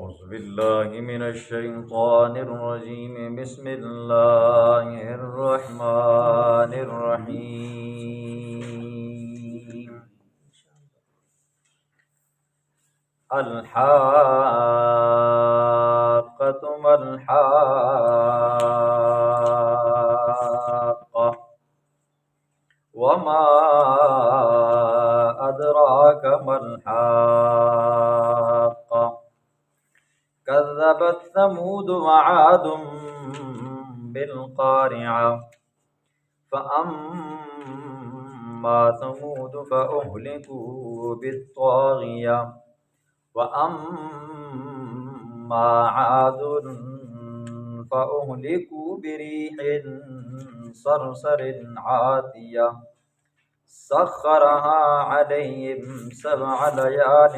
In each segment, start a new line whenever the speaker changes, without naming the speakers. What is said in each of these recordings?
أعوذ بالله من الشيطان الرجيم بسم الله الرحمن الرحيم الحاقة ما الحاقة وما أدراك ما الحاقة كذبت ثمود وعاد بالقارعة فأما ثمود فأهلكوا بالطاغية وأما عاد فأهلكوا بريح صرصر عاتية سخرها عليهم 7 ليال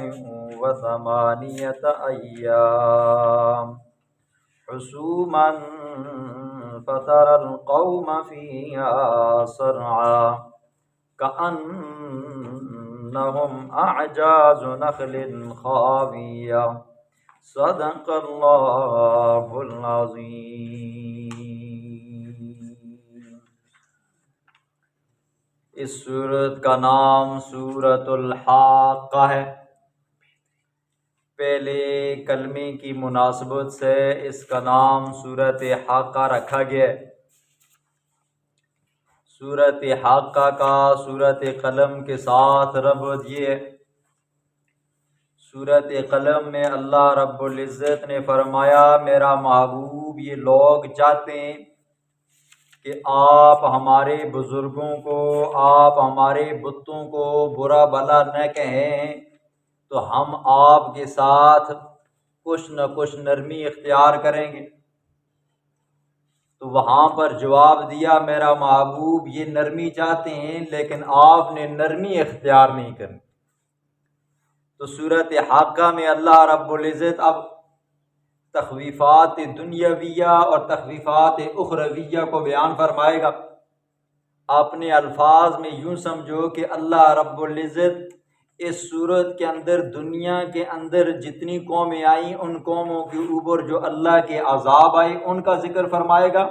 و8 أيام حسوما فترى القوم فيها صرعا كأنهم أعجاز نخل خاوية صدق الله العظيم۔ اس سورت کا نام سورۃ الحاقہ ہے۔ پہلے کلمے کی مناسبت سے اس کا نام سورۃ حاقہ رکھا گیا ہے۔ سورۃ حاقہ کا سورۃ قلم کے ساتھ ربط یہ ہے، سورۃ قلم میں اللہ رب العزت نے فرمایا میرا محبوب یہ لوگ چاہتے ہیں کہ آپ ہمارے بزرگوں کو، آپ ہمارے بتوں کو برا بھلا نہ کہیں، تو ہم آپ کے ساتھ کچھ نہ کچھ نرمی اختیار کریں گے۔ تو وہاں پر جواب دیا میرا محبوب یہ نرمی چاہتے ہیں لیکن آپ نے نرمی اختیار نہیں کرنی۔ تو سورۃ حاقہ میں اللہ رب العزت اب تخویفات دنیاویہ اور تخویفات اخرویہ کو بیان فرمائے گا۔ اپنے الفاظ میں یوں سمجھو کہ اللہ رب العزت اس صورت کے اندر دنیا کے اندر جتنی قومیں آئیں ان قوموں کے اوپر جو اللہ کے عذاب آئے ان کا ذکر فرمائے گا،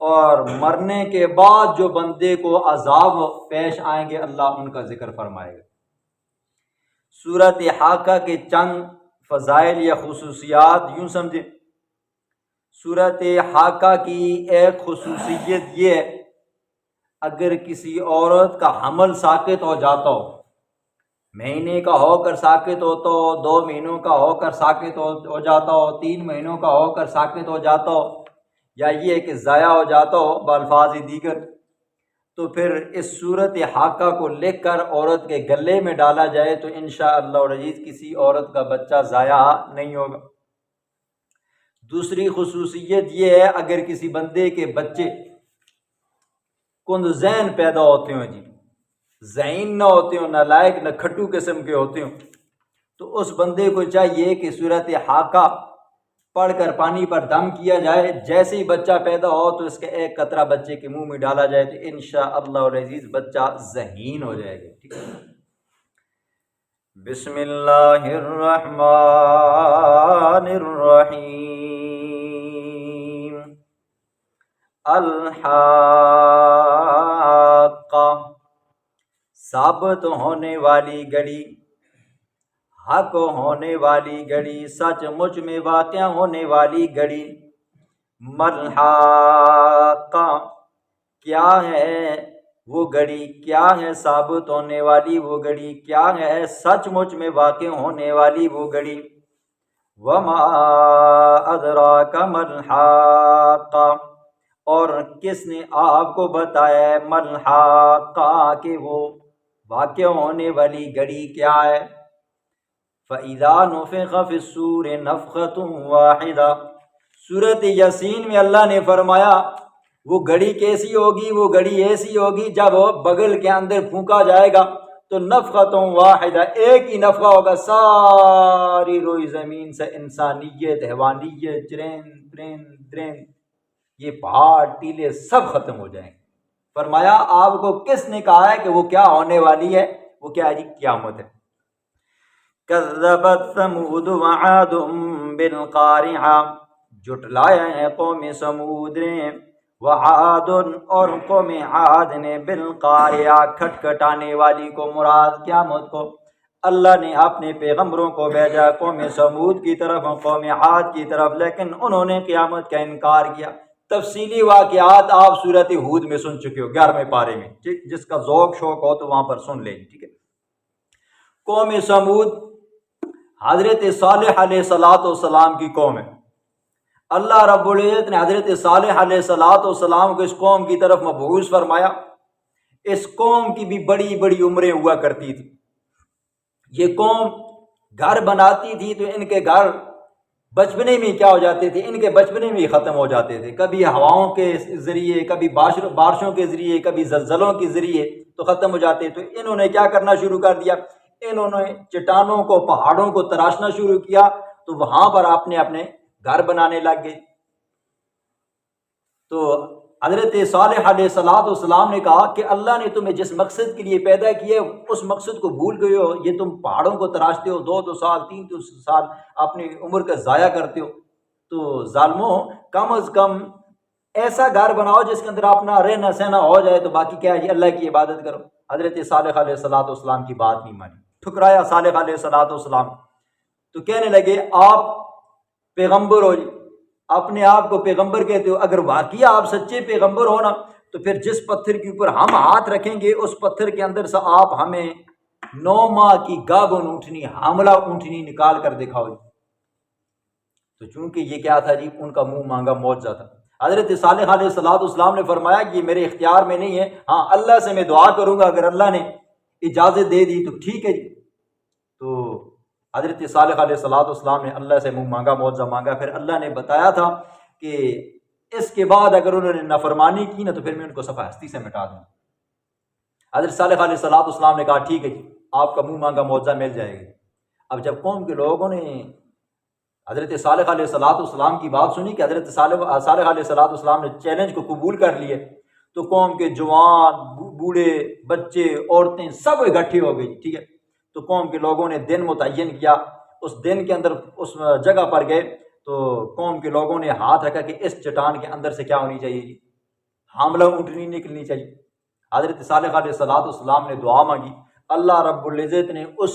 اور مرنے کے بعد جو بندے کو عذاب پیش آئیں گے اللہ ان کا ذکر فرمائے گا۔ سورۃ حاقہ کے چند فضائل یا خصوصیات یوں سمجھیں۔ سورۃ حاقہ کی ایک خصوصیت یہ ہے، اگر کسی عورت کا حمل ساقط ہو جاتا ہو، مہینے کا ہو کر ساقط ہوتا ہو، 2 مہینوں کا ہو کر ساقط ہو جاتا ہو، 3 مہینوں کا ہو کر ساقط ہو جاتا ہو، یا یہ کہ ضائع ہو جاتا ہو بالفاظ دیگر، تو پھر اس سورۃ حاقہ کو لکھ کر عورت کے گلے میں ڈالا جائے تو انشاءاللہ العزیز کسی عورت کا بچہ ضائع نہیں ہوگا۔ دوسری خصوصیت یہ ہے اگر کسی بندے کے بچے کند ذہن پیدا ہوتے ہوں، ذہین نہ ہوتے ہوں، نالائق نہ کھٹو قسم کے ہوتے ہوں، تو اس بندے کو چاہیے کہ سورۃ حاقہ پڑھ کر پانی پر دم کیا جائے، جیسے ہی بچہ پیدا ہو تو اس کے ایک قطرہ بچے کے منہ میں ڈالا جائے تو انشاءاللہ العزیز بچہ ذہین ہو جائے گا۔ ٹھیک ہے، بسم اللہ الرحمن الرحیم۔ الحاقہ ثابت ہونے والی گھڑی، حق ہونے والی گھڑی، سچ مچ میں واقع ہونے والی گھڑی۔ ملحاقہ کیا ہے وہ گھڑی، کیا ہے ثابت ہونے والی وہ گھڑی، کیا ہے سچ مچ میں واقع ہونے والی وہ گھڑی۔ وما ادراک ملحاقہ اور کس نے آپ کو بتایا ہے ملحاقہ کہ وہ واقع ہونے والی گھڑی کیا ہے۔ فَإِذَا نُفِخَ فِي الصُّورِ نَفْخَةٌ وَاحِدَةٌ، سورۃ یاسین میں اللہ نے فرمایا وہ گھڑی کیسی ہوگی، وہ گھڑی ایسی ہوگی جب بغل کے اندر پھونکا جائے گا تو نفخۃ واحدہ، ایک ہی نفخہ ہوگا، ساری روئی زمین سے انسانیت، حیوانیت، چرند درند یہ پہاڑ ٹیلے سب ختم ہو جائیں گے۔ فرمایا آپ کو کس نے کہا ہے کہ وہ کیا ہونے والی ہے، وہ کیا ہے؟ قیامت ہے۔ کذبت ثمود وعاد بالقارعہ، جھٹلایا ہے قوم سمود نے، وعاد اور قوم عاد نے، بالقارعہ کھٹکھٹانے والی کو، مراد قیامت کو۔ اللہ نے اپنے پیغمبروں کو بھیجا قوم سمود کی طرف، قوم عاد کی طرف، لیکن انہوں نے قیامت کا انکار کیا۔ تفصیلی واقعات آپ سورۃ ہود میں سن چکے ہو، 11ویں پارے میں، ٹھیک، جس کا ذوق شوق ہو تو وہاں پر سن لیں، ٹھیک ہے۔ قوم سمود حضرت صالح علیہ السلام کی قوم ہے۔ اللہ رب العزت نے حضرت صالح علیہ السلام کو اس قوم کی طرف مبعوث فرمایا۔ اس قوم کی بھی بڑی بڑی عمریں ہوا کرتی تھی۔ یہ قوم گھر بناتی تھی تو ان کے گھر بچپنے میں کیا ہو جاتے تھے، ان کے بچپنے میں ہی ختم ہو جاتے تھے، کبھی ہواؤں کے ذریعے، کبھی بارشوں کے ذریعے، کبھی زلزلوں کے ذریعے تو ختم ہو جاتے۔ تو انہوں نے کیا کرنا شروع کر دیا، انہوں نے چٹانوں کو، پہاڑوں کو تراشنا شروع کیا، تو وہاں پر اپنے اپنے گھر بنانے لگ گئے۔ تو حضرت صالح علیہ السلام نے کہا کہ اللہ نے تمہیں جس مقصد کے لیے پیدا کیا اس مقصد کو بھول گئے ہو، یہ تم پہاڑوں کو تراشتے ہو، 2 سال 3 سال اپنی عمر کا ضائع کرتے ہو۔ تو ظالموں، کم از کم ایسا گھر بناؤ جس کے اندر اپنا رہنا سہنا ہو جائے، تو باقی کیا ہے، اللہ کی عبادت کرو۔ حضرت صالح علیہ السلام کی بات نہیں مانی، ٹھکرایا صالح علیہ السلام۔ تو کہنے لگے آپ پیغمبر ہو جی، اپنے آپ کو پیغمبر کہتے ہو، اگر واقعی آپ سچے پیغمبر ہو نا، تو پھر جس پتھر کے اوپر ہم ہاتھ رکھیں گے اس پتھر کے اندر سے آپ ہمیں 9 ماہ کی گابن اونٹنی، حاملہ اونٹنی نکال کر دکھاؤ جی۔ تو چونکہ یہ کیا تھا جی، ان کا منہ مانگا معجزہ تھا۔ حضرت صالح علیہ السلام نے فرمایا کہ یہ میرے اختیار میں نہیں ہے، ہاں اللہ سے میں دعا کروں گا، اگر اللہ نے اجازت دے دی تو ٹھیک ہے جی۔ تو حضرت صالح علیہ السلام نے اللہ سے منہ مانگا، معجزہ مانگا۔ پھر اللہ نے بتایا تھا کہ اس کے بعد اگر انہوں نے نافرمانی کی نا تو پھر میں ان کو صفحہ ہستی سے مٹا دوں۔ حضرت صالح علیہ السلام نے کہا ٹھیک ہے جی، آپ کا منہ مانگا معجزہ مل جائے گا۔ اب جب قوم کے لوگوں نے حضرت صالح علیہ السلام کی بات سنی کہ حضرت صالح علیہ السلام نے چیلنج کو قبول کر لیے، تو قوم کے جوان، بوڑھے، بچے، عورتیں سب اکٹھے ہو گئی، ٹھیک ہے۔ تو قوم کے لوگوں نے دن متعین کیا، اس دن کے اندر اس جگہ پر گئے، تو قوم کے لوگوں نے ہاتھ رکھا کہ اس چٹان کے اندر سے کیا ہونی چاہیے جی، حاملہ اونٹنی نکلنی چاہیے۔ حضرت صالح علیہ السلام نے دعا مانگی، اللہ رب العزت نے اس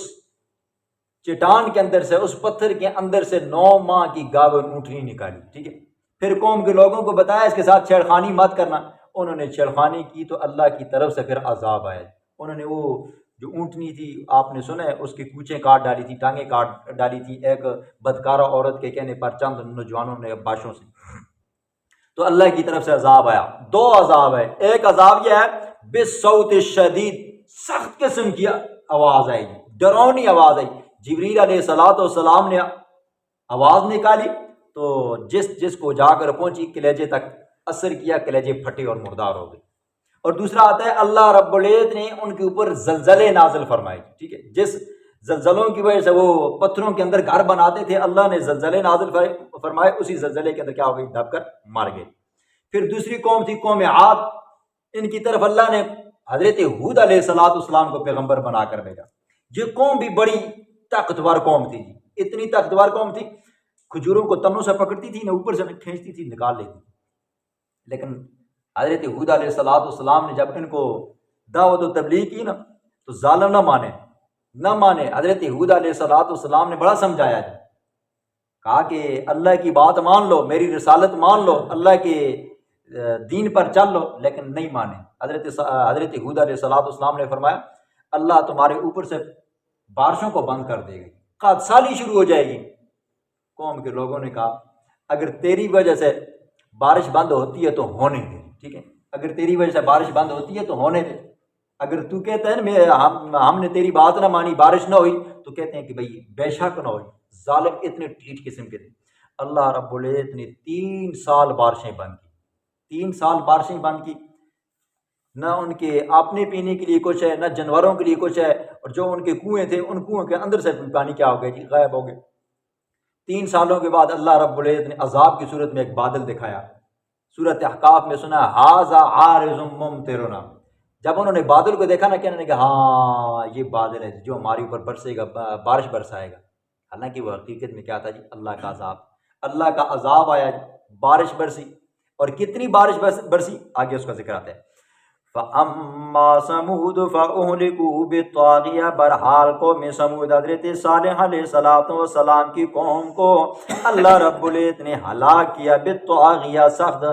چٹان کے اندر سے، اس پتھر کے اندر سے 9 ماہ کی گابن اونٹنی نکالی، ٹھیک ہے۔ پھر قوم کے لوگوں کو بتایا اس کے ساتھ چھیڑخانی مت کرنا، انہوں نے چھیڑخانی کی تو اللہ کی طرف سے پھر عذاب آیا۔ انہوں نے وہ جو اونٹنی تھی، آپ نے سنا ہے، اس کی کوچیں کاٹ ڈالی تھی، ٹانگیں کاٹ ڈالی تھی، ایک بدکارہ عورت کے کہنے پر چند نوجوانوں نے باشوں سے، تو اللہ کی طرف سے عذاب آیا۔ 2 عذاب ہے، ایک عذاب یہ ہے بالصوت الشدید، سخت قسم کی آواز آئی، ڈراؤنی آواز آئی۔ جبریل علیہ السلام نے آواز نکالی تو جس کو جا کر پہنچی کلیجے تک اثر کیا، کلیجے پھٹے اور مردار ہو گئے۔ اور دوسرا آتا ہے اللہ رب العزت نے ان کے اوپر زلزلے نازل فرمائے، ٹھیک ہے۔ جس زلزلوں کی وجہ سے وہ پتھروں کے اندر گھر بناتے تھے، اللہ نے زلزلے نازل فرمائے، اسی زلزلے کے اندر کیا ہو گئی، دب کر مار گئے۔ پھر دوسری قوم تھی قوم عاد، ان کی طرف اللہ نے حضرت ہود علیہ السلام کو پیغمبر بنا کر بھیجا۔ یہ قوم بھی بڑی طاقتور قوم تھی جی، اتنی طاقتور قوم تھی، کھجوروں کو تنوں سے پکڑتی تھی نہ، اوپر سے کھینچتی تھی، نکال لیتی تھی۔ لیکن حضرت ہود علیہ السلام نے جب ان کو دعوت و تبلیغ کی نا تو ظالم نہ مانے۔ حضرت ہود علیہ السلام نے بڑا سمجھایا جی، کہا کہ اللہ کی بات مان لو، میری رسالت مان لو، اللہ کے دین پر چل لو، لیکن نہیں مانے۔ حضرت ہود علیہ السلام نے فرمایا اللہ تمہارے اوپر سے بارشوں کو بند کر دے گی، قحط سالی شروع ہو جائے گی۔ قوم کے لوگوں نے کہا اگر تیری وجہ سے بارش بند ہوتی ہے تو ہونے دے، ٹھیک ہے، اگر تیری وجہ سے بارش بند ہوتی ہے تو ہونے دے۔ اگر تو کہتا ہے نا ہم نے تیری بات نہ مانی، بارش نہ ہوئی، تو کہتے ہیں کہ بھئی بے شک نہ ہوئی۔ ظالم اتنے ٹھیٹ قسم کے تھے۔ اللہ رب العزت نے 3 سال بارشیں بند کی، 3 سال بارشیں بند کی، نہ ان کے اپنے پینے کے لیے کچھ ہے، نہ جانوروں کے لیے کچھ ہے، اور جو ان کے کنویں تھے ان کنویں کے اندر سے پانی کیا ہو گیا جی، غائب ہو گئے۔ 3 سالوں کے بعد اللہ رب العزت نے عذاب کی صورت میں ایک بادل دکھایا۔ سورۃ احقاف میں سنا ھذا عارض ممطرنا، جب انہوں نے بادل کو دیکھا نا کہ انہوں نے کہا ہاں یہ بادل ہے جو ہمارے اوپر برسے گا، بارش برسائے گا، حالانکہ وہ حقیقت میں کیا تھا جی؟ اللہ کا عذاب، اللہ کا عذاب آیا جی، بارش برسی، اور کتنی بارش برسی آگے اس کا ذکر آتا ہے۔ فَأَمَّا سَمُودُ فَأُهْلِكُوا بِالطَّاغِيَةِ، بہرحال قوم سمود حضرت صالح علیہ السلام کی قوم کو اللہ رب العزت نے ہلاک کیا، بالطاغیہ سخت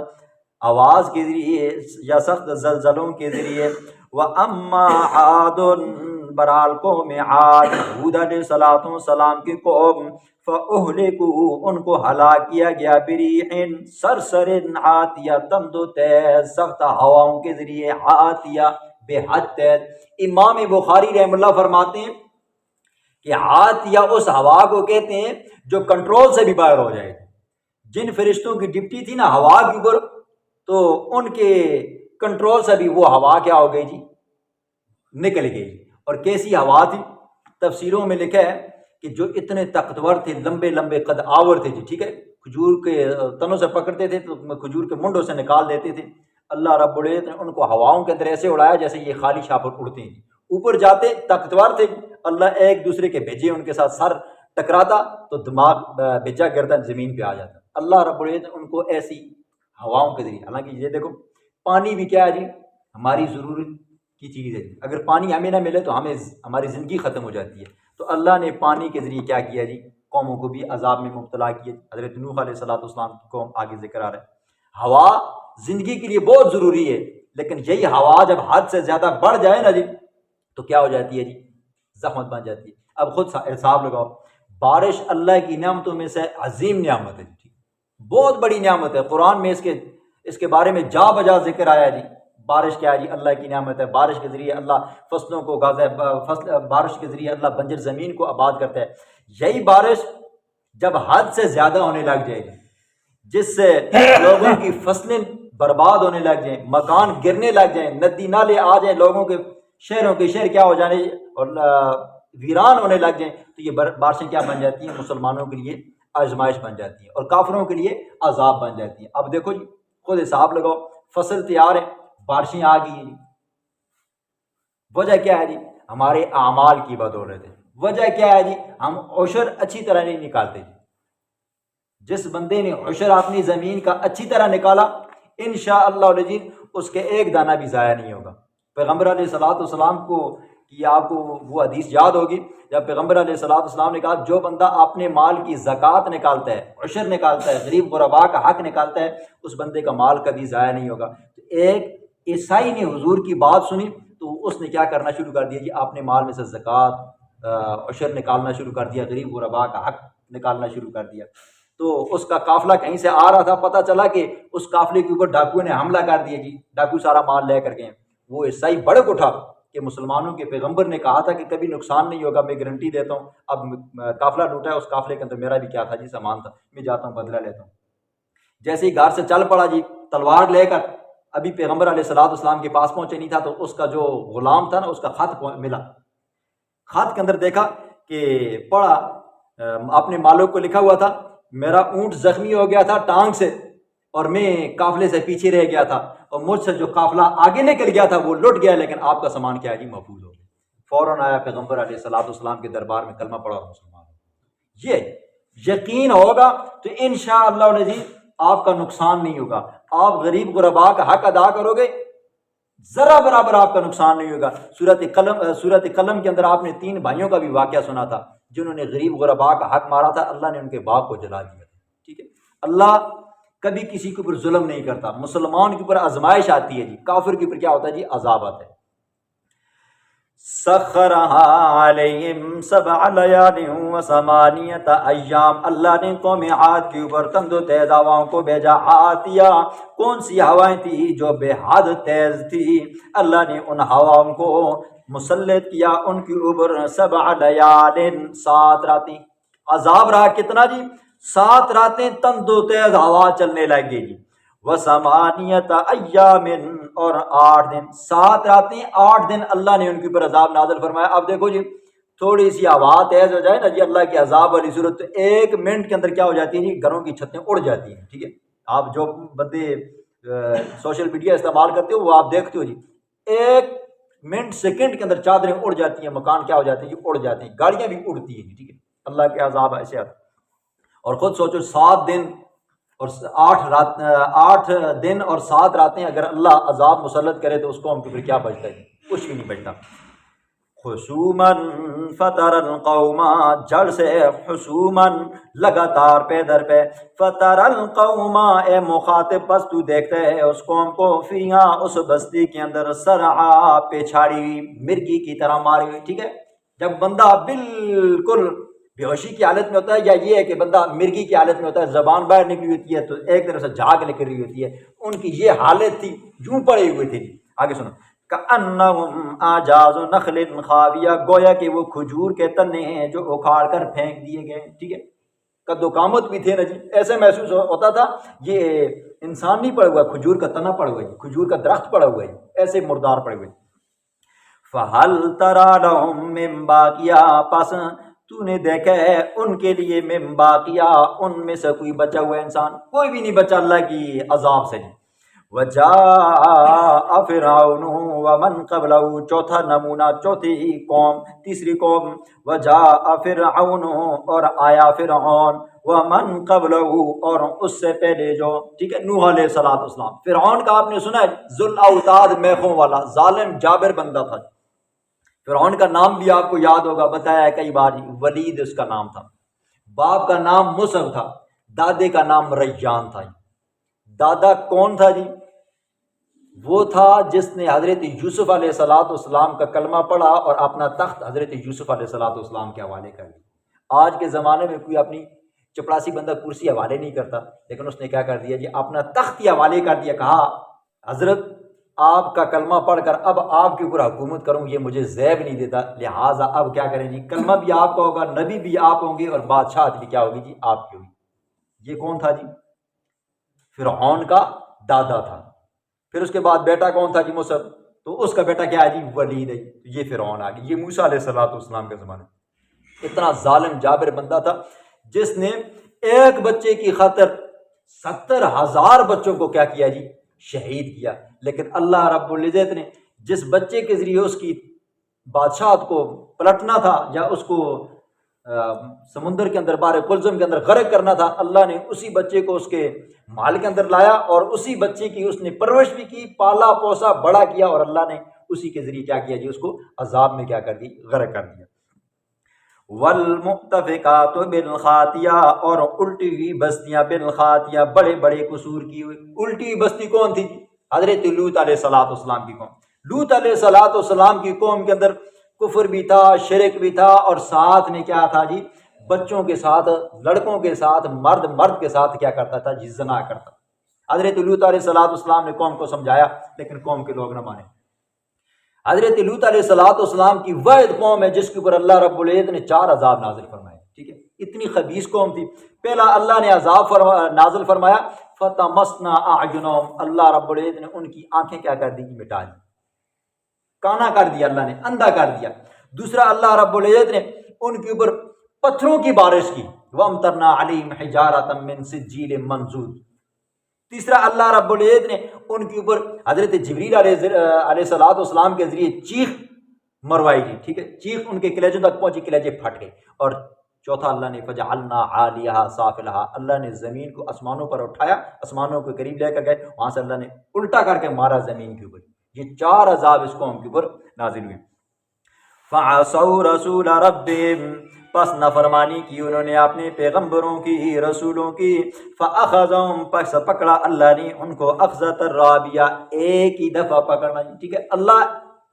آواز کے ذریعے یا سخت زلزلوں کے ذریعے۔ وَأَمَّا عَادٌ، برحال قوم عاد ہود علیہ السلام کی قوم، فَأُهْلِكُوا، ان کو ہلاک کیا گیا، بِرِيحٍ سرسر عاتیہ، تند و تیز سخت ہواؤں کے ذریعے، عاتیہ بے حد تیز۔ امام بخاری رحم اللہ فرماتے ہیں کہ عاتیہ اس ہوا کو کہتے ہیں جو کنٹرول سے بھی باہر ہو جائے۔ جن فرشتوں کی ڈپٹی تھی نا ہوا کے اوپر، تو ان کے کنٹرول سے بھی وہ ہوا کیا ہو گئی جی؟ نکل گئی۔ اور کیسی ہوا تھی؟ تفسیروں میں لکھا ہے کہ جو اتنے طاقتور تھے، لمبے لمبے قد آور تھے جی، ٹھیک ہے، کھجور کے تنوں سے پکڑتے تھے تو کھجور کے منڈوں سے نکال دیتے تھے۔ اللہ رب العزت نے ان کو ہواؤں کے اندر ایسے اڑایا جیسے یہ خالی شاہ پر اڑتے ہیں، اوپر جاتے، طاقتور تھے، اللہ ایک دوسرے کے بھیجے ان کے ساتھ سر ٹکراتا تو دماغ بھیجا گردن زمین پہ آ جاتا۔ اللہ رب العزت نے ان کو ایسی ہواؤں کے ذریعے، حالانکہ یہ دیکھو پانی بھی کیا ہے جی؟ ہماری ضرورت کی چیز ہے، اگر پانی ہمیں نہ ملے تو ہمیں ہماری زندگی ختم ہو جاتی ہے۔ تو اللہ نے پانی کے ذریعے کیا کیا جی؟ قوموں کو بھی عذاب میں مبتلا کیا۔ حضرت نوح علیہ السلام کی قوم آگے ذکر آ رہا ہے۔ ہوا زندگی کے لیے بہت ضروری ہے، لیکن یہی ہوا جب حد سے زیادہ بڑھ جائے نا جی تو کیا ہو جاتی ہے جی؟ زحمت بن جاتی ہے۔ اب خود حساب لگاؤ، بارش اللہ کی نعمتوں میں سے عظیم نعمت ہے جی، بہت بڑی نعمت ہے۔ قرآن میں اس کے بارے میں جا بجا ذکر آیا جی۔ بارش کیا ہے جی؟ اللہ کی نعمت ہے۔ بارش کے ذریعے اللہ فصلوں کو اگاتا ہے، بارش کے ذریعے اللہ بنجر زمین کو آباد کرتا ہے۔ یہی بارش جب حد سے زیادہ ہونے لگ جائے گی، جس سے لوگوں کی فصلیں برباد ہونے لگ جائیں، مکان گرنے لگ جائیں، ندی نالے آ جائیں، لوگوں کے شہروں کے شہر کیا ہو جانے اور ویران ہونے لگ جائیں، تو یہ بارشیں کیا بن جاتی ہیں؟ مسلمانوں کے لیے آزمائش بن جاتی ہیں، اور کافروں کے لیے عذاب بن جاتی ہیں۔ اب دیکھو جی، خود حساب لگاؤ، فصل تیار ہے، بارشیں آ گئی ہیں جی، وجہ کیا ہے جی؟ ہمارے اعمال کی بدولت ہے۔ وجہ کیا ہے جی؟ ہم عشر اچھی طرح نہیں نکالتے جی۔ جس بندے نے عشر اپنی زمین کا اچھی طرح نکالا، انشاءاللہ العزیز اس کے ایک دانہ بھی ضائع نہیں ہوگا۔ پیغمبر علیہ السلام کو کہ آپ کو وہ حدیث یاد ہوگی جب پیغمبر علیہ السلام نے کہا جو بندہ اپنے مال کی زکوٰۃ نکالتا ہے، عشر نکالتا ہے، غریب غرباء کا حق نکالتا ہے، اس بندے کا مال کبھی ضائع نہیں ہوگا۔ تو ایک عیسائی نے حضور کی بات سنی تو اس نے کیا کرنا شروع کر دیا جی؟ اپنے مال میں سے زکوٰۃ عشر نکالنا شروع کر دیا، غریب غرباء کا حق نکالنا شروع کر دیا۔ تو اس کا قافلہ کہیں سے آ رہا تھا، پتہ چلا کہ اس قافلے کے اوپر ڈاکو نے حملہ کر دیا جی، ڈاکو سارا مال لے کر گئے۔ وہ عیسائی بڑک اٹھا کہ مسلمانوں کے پیغمبر نے کہا تھا کہ کبھی نقصان نہیں ہوگا، میں گارنٹی دیتا ہوں، اب قافلہ لوٹا ہے، اس قافلے کے اندر میرا بھی کیا تھا جی؟ سامان تھا، میں جاتا ہوں بدلہ لیتا ہوں۔ جیسے ہی گھر سے چل پڑا جی تلوار لے کر، ابھی پیغمبر علیہ السلام کے پاس پہنچے نہیں تھا تو اس کا جو غلام تھا نا، اس کا خط ملا۔ خط کے اندر دیکھا کہ پڑھا، اپنے مالک کو لکھا ہوا تھا، میرا اونٹ زخمی ہو گیا تھا ٹانگ سے اور میں قافلے سے پیچھے رہ گیا تھا، اور مجھ سے جو قافلہ آگے نکل گیا تھا وہ لٹ گیا، لیکن آپ کا سامان کیا ہے جی؟ محفوظ ہو گیا۔ فوراً آیا پیغمبر علیہ السلام کے دربار میں، کلمہ پڑھا اور مسلمان ہو۔ یہ یقین ہوگا تو انشاءاللہ العزیز آپ کا نقصان نہیں ہوگا۔ آپ غریب غرباء کا حق ادا کرو گے، ذرا برابر آپ کا نقصان نہیں ہوگا۔ سورۃ قلم کے اندر آپ نے 3 بھائیوں کا بھی واقعہ سنا تھا جنہوں نے غریب غرباء کا حق مارا تھا، اللہ نے ان کے باغ کو جلا دیا تھا، ٹھیک ہے۔ اللہ کبھی کسی کے اوپر ظلم نہیں کرتا۔ مسلمان کے اوپر آزمائش آتی ہے جی، کافر کے اوپر کیا ہوتا ہے جی؟ عذاب آتا ہے۔ سخرها علیہم 7 لیال و 8 ایام، اللہ نے قوم عاد کے اوپر تند و تیز ہواؤں کو بھیجا۔ عاتیہ کون سی ہوائیں تھی؟ جو بے حد تیز تھی۔ اللہ نے ان ہواؤں کو مسلط کیا ان کے اوپر 7 لیال 7 راتیں۔ عذاب رہا کتنا جی؟ 7 راتیں تند و تیز ہوا چلنے لگ گئی جی۔ و8 ایام اور 8 دن، 7 راتیں 8 دن اللہ نے ان کے اوپر عذاب نازل فرمایا۔ اب دیکھو جی، تھوڑی سی ہوا تیز ہو جائے نا جی اللہ کے عذاب والی صورت، تو 1 منٹ کے اندر کیا ہو جاتی ہے جی؟ گھروں کی چھتیں اڑ جاتی ہیں، ٹھیک ہے۔ آپ جو بندے سوشل میڈیا استعمال کرتے ہو وہ آپ دیکھتے ہو جی، ایک منٹ سیکنڈ کے اندر چادریں اڑ جاتی ہیں، مکان کیا ہو جاتے ہیں، اڑ جاتے ہیں، گاڑیاں بھی اڑتی ہیں، ٹھیک ہے، اللہ کے عذاب ایسے آتے ہیں۔ اور خود سوچو 7 دن اور 8 دن اور 7 راتیں اگر اللہ عذاب مسلط کرے تو اس قوم کے پھر کیا بچتا ہے؟ کچھ بھی نہیں بچتا۔ خصوماً فطر القوم، جڑ سے خصوماً لگاتار پے در پہ، فطر القوم اے مخاطب بس تو دیکھتے ہے اس قوم کو، فیہا اس بستی کے اندر سرعا پیچھاڑی ہوئی، مرگی کی طرح ماری ہوئی، ٹھیک ہے۔ جب بندہ بالکل بے ہوشی کی حالت میں ہوتا ہے، یا یہ ہے کہ بندہ مرگی کی حالت میں ہوتا ہے، زبان باہر نکلی ہوتی ہے تو ایک طرف سے جھاگ نکل رہی ہوتی ہے، ان کی یہ حالت تھی، یوں پڑے ہوئے تھے۔ آگے سنو، کأنہم اعجاز نخل خاویہ، گویا کہ وہ کھجور کے تنے ہیں جو اکھاڑ کر پھینک دیے گئے، ٹھیک ہے۔ قد و قامت بھی تھے نا جی، ایسے محسوس ہوتا تھا یہ انسان نہیں پڑا ہوا، کھجور کا تنا پڑا ہوا ہے، کھجور کا درخت پڑا ہوا ہے، ایسے مردار پڑے ہوئے۔ فَهَلْ تَرَىٰ لَهُم مِّن بَاقِیَةٍ، پس تو نے دیکھا ہے ان کے لیے من باقیہ، ان میں سے کوئی بچا ہوا انسان، کوئی بھی نہیں بچا اللہ کی عذاب سے۔ وَجَاءَ فِرْعَوْنُ وَمَنْ قَبْلَهُ، چوتھا نمونہ، چوتھی قوم، تیسری قوم، وَجَاءَ فِرْعَوْنُ، اور آیا فرعون، وَمَنْ قَبْلَهُ، اور اس سے پہلے جو، ٹھیک ہے، نوح علیہ السلام۔ فرعون کا آپ نے سنا ہے، ذو الاوتاد، میخوں والا، ظالم جابر بندہ تھا۔ فرعون کا نام بھی آپ کو یاد ہوگا، بتایا ہے کئی بار، ولید اس کا نام تھا، باپ کا نام مصعب تھا، دادے کا نام ریان تھا۔ دادا کون تھا جی؟ وہ تھا جس نے حضرت یوسف علیہ السلام کا کلمہ پڑھا اور اپنا تخت حضرت یوسف علیہ السلام کے حوالے کر دیا۔ آج کے زمانے میں کوئی اپنی چپڑاسی بندہ کرسی حوالے نہیں کرتا، لیکن اس نے کیا کر دیا جی، اپنا تخت ہی حوالے کر دیا، کہا حضرت آپ کا کلمہ پڑھ کر اب آپ کے اوپر حکومت کروں، یہ مجھے زیب نہیں دیتا، لہٰذا اب کیا کریں جی، کلمہ بھی آپ کا ہوگا، نبی بھی آپ ہوں گے، اور بادشاہت بھی کیا ہوگی جی، آپ کی ہوگی۔ یہ کون تھا جی؟ فرعون کا دادا تھا۔ پھر اس کے بعد بیٹا کون تھا جی؟ مصعب، تو اس کا بیٹا کیا ہے جی؟ ولید ہے۔ یہ فرعون آ گیا، یہ موسیٰ علیہ السلام کے زمانے، اتنا ظالم جابر بندہ تھا جس نے ایک بچے کی خاطر 70,000 بچوں کو کیا کیا جی، شہید کیا۔ لیکن اللہ رب العزت نے جس بچے کے ذریعے اس کی بادشاہت کو پلٹنا تھا یا اس کو سمندر کے اندر، بحر قلزم کے اندر غرق کرنا تھا، اللہ نے اسی بچے کو اس کے مال کے اندر لایا اور اسی بچے کی اس نے پرورش بھی کی، پالا پوسا، بڑا کیا، اور اللہ نے اسی کے ذریعے کیا کیا جی، اس کو عذاب میں کیا کر دی، غرق کر دیا۔ والمؤتفقات بالخاطیہ، اور الٹی ہوئی بستیاں، بالخاطیہ، بڑے بڑے قصور کی ہوئی۔ الٹی ہوئی بستی کون تھی جی؟ حضرت لوط علیہ السلام کی قوم۔ لوط علیہ السلام کی قوم کے اندر کفر بھی تھا، شرک بھی تھا، اور ساتھ میں کیا تھا جی، بچوں کے ساتھ، لڑکوں کے ساتھ، مرد کے ساتھ کیا کرتا تھا جی، زنا کرتا۔ حضرت لوط علیہ السلام نے قوم کو سمجھایا، لیکن قوم کے لوگ نہ مانے۔ حضرت لوط علیہ السلام کی واحد قوم ہے جس کے اوپر اللہ رب العزت نے 4 عذاب نازل فرمائے، ٹھیک ہے، اتنی خبیث قوم تھی۔ پہلا اللہ نے عذاب نازل فرمایا، فتمسنا اعینہم، اللہ رب العزت نے ان کی آنکھیں کیا کر دی، مٹا دی، کانا کر دیا، اللہ نے اندھا کر دیا۔ دوسرا اللہ رب العزت نے ان کے اوپر پتھروں کی بارش کی، وامطرنا علیہم حجارۃ من سجیل منضود۔ تیسرا اللہ رب العزت نے ان کے اوپر حضرت جبریل علیہ السلام کے ذریعے چیخ مروائی گئی، ٹھیک ہے، چیخ ان کے کلیجوں تک پہنچی، کلیجے پھٹ گئے۔ اور چوتھا اللہ نے فجعلنا عالیہا سافلہا، اللہ نے زمین کو آسمانوں پر اٹھایا، آسمانوں کے قریب لے کر گئے، وہاں سے اللہ نے الٹا کر کے مارا زمین کے اوپر۔ یہ 4 عذاب اس قوم کے اوپر نازل ہوئے۔ فعصوا رسول ربهم، پس نافرمانی کی انہوں نے اپنے پیغمبروں کی، رسولوں کی، فاخذهم، پس پکڑا اللہ نے ان کو اخذۃ الرابیہ، ایک ہی دفعہ پکڑنا، ٹھیک ہے، اللہ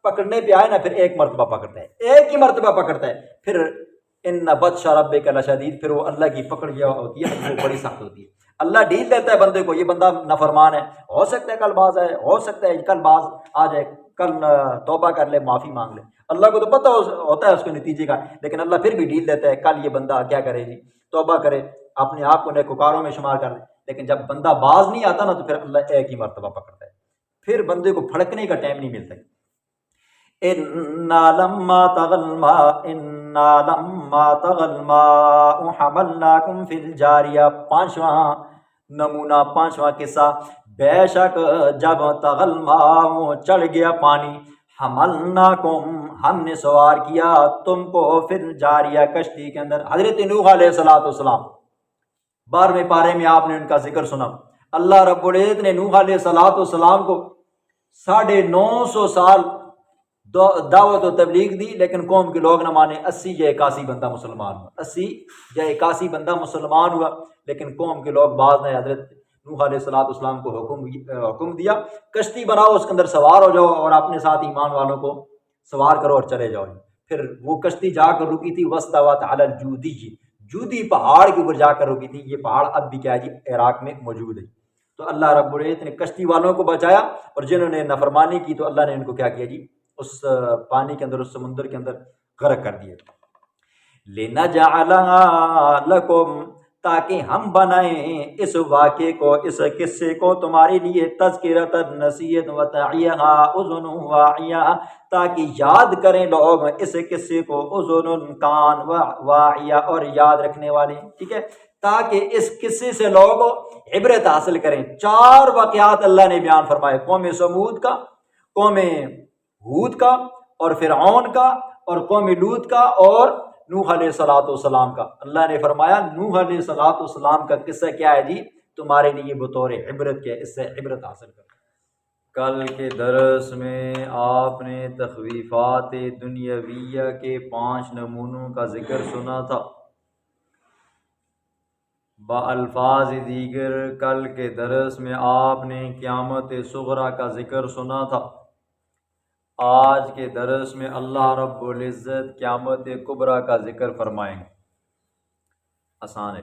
پکڑنے پہ آئے نا پھر ایک مرتبہ پکڑتا ہے، ایک ہی مرتبہ پکڑتا ہے، پھر ان بطش ربک لشدید، پھر وہ اللہ کی پکڑ جو ہوتی ہے وہ بڑی سخت ہوتی ہے۔ اللہ ڈھیل دیتا ہے بندے کو، یہ بندہ نافرمان ہے، ہو سکتا ہے کل باز آئے، ہو سکتا ہے کل باز آ جائے، کل توبہ کر لے، معافی مانگ لے، اللہ کو تو پتہ ہوتا ہے اس کے نتیجے کا، لیکن اللہ پھر بھی ڈھیل دیتا ہے، کل یہ بندہ کیا کرے جی، توبہ کرے، اپنے آپ کو نیکوکاروں میں شمار کر لے۔ لیکن جب بندہ باز نہیں آتا نا تو پھر اللہ ایک ہی مرتبہ پکڑتا ہے، پھر بندے کو پھڑکنے کا ٹائم نہیں ملتا۔ اِنَّا لَمَّا طَغَى الْمَاءُ حَمَلْنَاكُمْ فِي الْجَارِيَةِ، 5واں نمونہ، 5واں قصہ، بے شک جب تغل ماء چڑھ گیا پانی، حملناکم ہم نے سوار کیا تم کو فی الجاریہ کشتی کے اندر۔ حضرت نوح علیہ السلام 12ویں پارے میں آپ نے ان کا ذکر سنا۔ اللہ رب العزت نے نوح علیہ السلام کو 950 سال دعوت و تبلیغ دی، لیکن قوم کے لوگ نہ مانے۔ 80 یا 81 بندہ مسلمان ہوا، 80 یا 81 بندہ مسلمان ہوا، لیکن قوم کے لوگ بعض نے حضرت نوح علیہ السلام کو حکم دیا کشتی بناؤ، اس کے اندر سوار ہو جاؤ اور اپنے ساتھ ایمان والوں کو سوار کرو اور چلے جاؤ۔ پھر وہ کشتی جا کر رکی تھی واستوت علی الجودی، جودی پہاڑ کے اوپر جا کر رکی تھی۔ یہ پہاڑ اب بھی کیا ہے جی عراق میں موجود ہے۔ تو اللہ رب العزت نے کشتی والوں کو بچایا، اور جنہوں نے نافرمانی کی تو اللہ نے ان کو کیا کیا جی، اس پانی کے اندر، اس سمندر کے اندر غرق کر دیے۔ لِنَجْعَلَهَا لَكُمْ تاکہ ہم بنائیں اس واقعے کو، اس قصے کو تمہارے لیے تذکرۃ نصیحت وتعیھا اذن واعیہ، تاکہ یاد کریں لوگ اس قصے کو، اذن کان واعیہ اور یاد رکھنے والے، ٹھیک ہے، تاکہ اس قصے سے لوگ عبرت حاصل کریں۔ 4 واقعات اللہ نے بیان فرمائے، قوم سمود کا، قوم ہود کا، اور فرعون کا، اور قوم لوط کا، اور نوح علیہ السلام کا۔ اللہ نے فرمایا نوح علیہ السلام کا قصہ کیا ہے جی، تمہارے لیے بطور عبرت کے، اس سے عبرت حاصل کرو۔ کل کے درس میں آپ نے تخویفات دنیاویہ کے 5 نمونوں کا ذکر سنا تھا۔ بالفاظ دیگر کل کے درس میں آپ نے قیامت صغریٰ کا ذکر سنا تھا۔ آج کے درس میں اللہ رب العزت قیامت کبریٰ کا ذکر فرمائیں گے۔ آسان ہے۔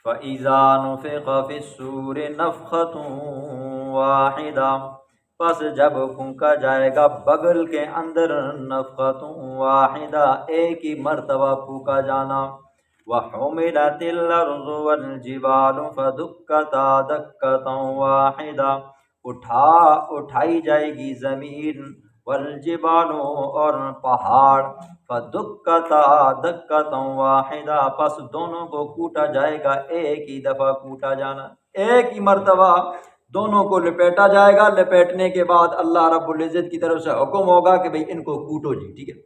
فَإِذَا نُفِخَ فِي الصُّورِ نَفْخَةٌ وَاحِدَةٌ، پس جب پھونکا جائے گا بگل کے اندر، نفخۃ واحدہ ایک ہی مرتبہ پھونکا جانا، وَحُمِلَتِ الْأَرْضُ وَالْجِبَالُ فَدُكَّتَا دَكَّةً وَاحِدَةً، اٹھائی جائے گی زمین، والجبال اور پہاڑ، فدکتا دکتا واحدہ، پس دونوں کو کوٹا جائے گا ایک ہی دفعہ کوٹا جانا، ایک ہی مرتبہ دونوں کو لپیٹا جائے گا۔ لپیٹنے کے بعد اللہ رب العزت کی طرف سے حکم ہوگا کہ بھئی ان کو کوٹو جی، ٹھیک ہے۔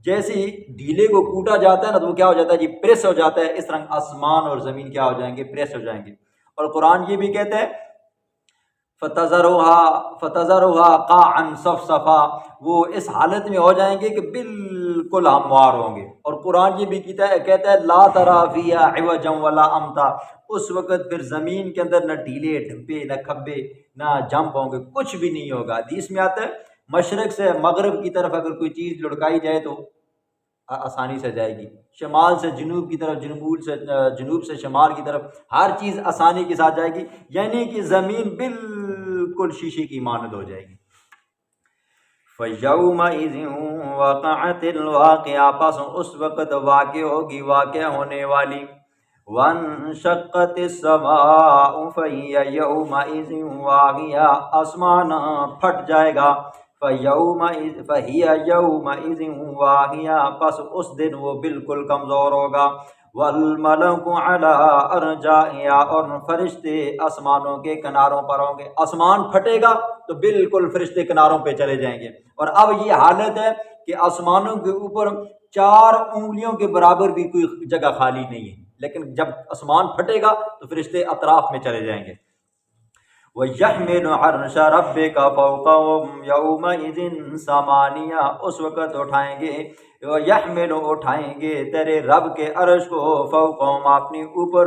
جیسی ڈھیلے کو کوٹا جاتا ہے نا تو وہ کیا ہو جاتا ہے جی، پریس ہو جاتا ہے، اس طرح آسمان اور زمین کیا ہو جائیں گے، پریس ہو جائیں گے۔ اور قرآن یہ بھی کہتا ہے فَتَذَرُهَا قَاعًا صَفْصَفًا، وہ اس حالت میں ہو جائیں گے کہ بالکل ہموار ہوں گے۔ اور قرآن یہ بھی کہتا ہے لَا تَرَىٰ فِيهَا عِوَجًا وَلَا أَمْتًا، اس وقت پھر زمین کے اندر نہ ڈھیلے ڈھپے، نہ کھبے، نہ جمپ ہوں گے، کچھ بھی نہیں ہوگا۔ حدیث میں آتا ہے مشرق سے مغرب کی طرف اگر کوئی چیز لڑکائی جائے تو آسانی سے جائے گی، شمال سے جنوب کی طرف، جنوب سے شمال کی طرف، ہر چیز آسانی کے ساتھ جائے گی، یعنی کہ زمین بالکل شیشے کی مانند ہو جائے گی۔ فَيَوْمَئِذٍ وَقَعَتِ الْوَاقِعَةُ، پس اس وقت واقع ہوگی واقع ہونے والی، وَانشَقَّتِ السَّمَاءُ فَهِيَ يَوْمَئِذٍ وَاهِيَةٌ، آسمان پھٹ جائے گا، فَهِيَ يَوْمَئِذٍ وَاهِيَةٌ، پس اس دن وہ بالکل کمزور ہوگا، وَالْمَلَكُ عَلَىٰ أَرْجَائِهَا، اور فرشتے آسمانوں کے کناروں پر ہوں گے۔ آسمان پھٹے گا تو بالکل فرشتے کناروں پہ چلے جائیں گے، اور اب یہ حالت ہے کہ آسمانوں کے اوپر 4 انگلیوں کے برابر بھی کوئی جگہ خالی نہیں ہے، لیکن جب آسمان پھٹے گا تو فرشتے اطراف میں چلے جائیں گے۔ وَيَحْمِلُ عَرْشَ رَبِّكَ فَوْقَهُمْ يَوْمَئِذٍ ثَمَانِيَةٌ، اس وقت اٹھائیں گے، وَيَحْمِلُ اٹھائیں گے تیرے رب کے عرش کو، فَوْقَهُمْ اپنے اوپر،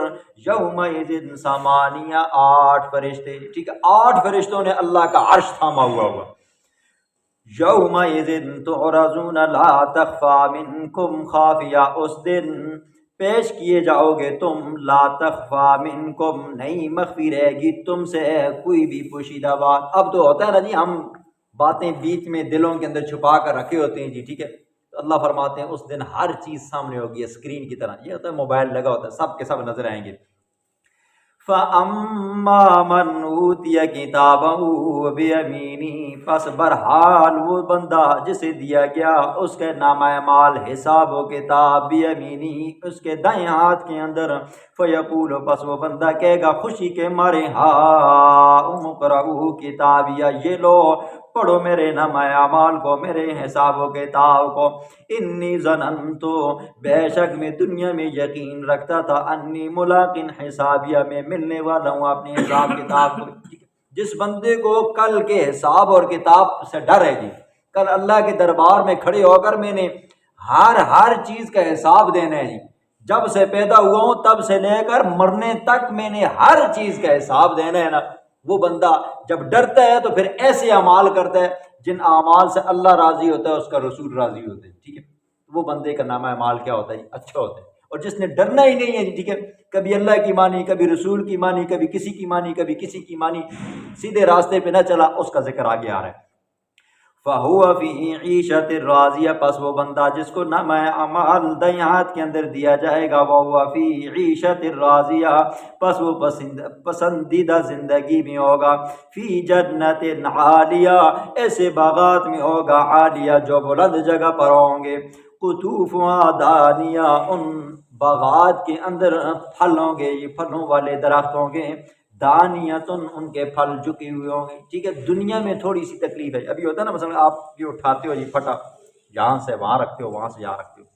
يَوْمَئِذٍ ثَمَانِيَةٌ 8 فرشتے، ٹھیک ہے، 8 فرشتوں نے اللہ کا عرش تھاما ہوا۔ يَوْمَئِذٍ تُعْرَضُونَ لَا تَخْفَىٰ مِنكُمْ خَافِيَةٌ، اس دن پیش کیے جاؤ گے تم، لا تخفیٰ منکم، نہیں مخفی رہے گی تم سے کوئی بھی پوشیدہ بات۔ اب تو ہوتا ہے نا جی، ہم باتیں بیچ میں دلوں کے اندر چھپا کر رکھے ہوتے ہیں جی، ٹھیک ہے، تو اللہ فرماتے ہیں اس دن ہر چیز سامنے ہوگی اسکرین کی طرح، یہ ہوتا ہے موبائل لگا ہوتا ہے، سب کے سب نظر آئیں گے۔ فَأَمَّا مَنْ أُوتِيَ كِتَابَهُ بِيَمِينِهِ، پس برحال وہ بندہ جسے دیا گیا اس کے نامہ اعمال حساب و کتاب بِيَمِينِهِ اس کے دائیں ہاتھ کے اندر، فَيَقُولُ پس وہ بندہ کہے گا خوشی کے مارے، ہَاؤْمُ اقْرَءُوا کتابیہ، یہ لو پڑھو میرے نامہ اعمال کو، میرے حساب و کتاب کو، انی ظننت، بے شک میں دنیا میں یقین رکھتا تھا، انی ملاقٍ حسابیہ، میں ملنے والا ہوں اپنے حساب کتاب کو۔ جس بندے کو کل کے حساب اور کتاب سے ڈر ہے جی، کل اللہ کے دربار میں کھڑے ہو کر میں نے ہر چیز کا حساب دینا ہے جی، جب سے پیدا ہوا ہوں تب سے لے کر مرنے تک میں نے ہر چیز کا حساب دینا ہے نا، وہ بندہ جب ڈرتا ہے تو پھر ایسے اعمال کرتا ہے جن اعمال سے اللہ راضی ہوتا ہے، اس کا رسول راضی ہوتا ہے، ٹھیک ہے، وہ بندے کا نامہ اعمال کیا ہوتا ہے؟ اچھا ہوتا ہے۔ اور جس نے ڈرنا ہی نہیں ہے جی، ٹھیک ہے، کبھی اللہ کی مانی، کبھی رسول کی مانی، کبھی کسی کی مانی، کبھی کسی کی مانی، سیدھے راستے پہ نہ چلا، اس کا ذکر آگے آ رہا ہے۔ فَهُوَ فِي عِيشَةٍ رَاضِيَةٍ، پس وہ بندہ جس کو نامہ اعمال دائیں ہاتھ کے اندر دیا جائے گا، وَهُوَ فِي عِيشَةٍ رَاضِيَةٍ، پس وہ پسندیدہ زندگی میں ہوگا، فِي جَنَّةٍ عَالِيَةٍ، ایسے باغات میں ہوگا، عالیہ جو بلند جگہ پر ہوں گے، قُطُوفُهَا دَانِيَةٌ، ان باغات کے اندر پھل ہوں گے، یہ پھلوں والے درخت ہوں گے، دانیتن، ان کے پھل جھکے ہوئے ہوں گے، ٹھیک ہے۔ دنیا میں تھوڑی سی تکلیف ہے، ابھی ہوتا ہے نا، مثلا آپ یہ اٹھاتے ہو جی پھٹا، یہاں سے وہاں رکھتے ہو، وہاں سے یہاں رکھتے ہو،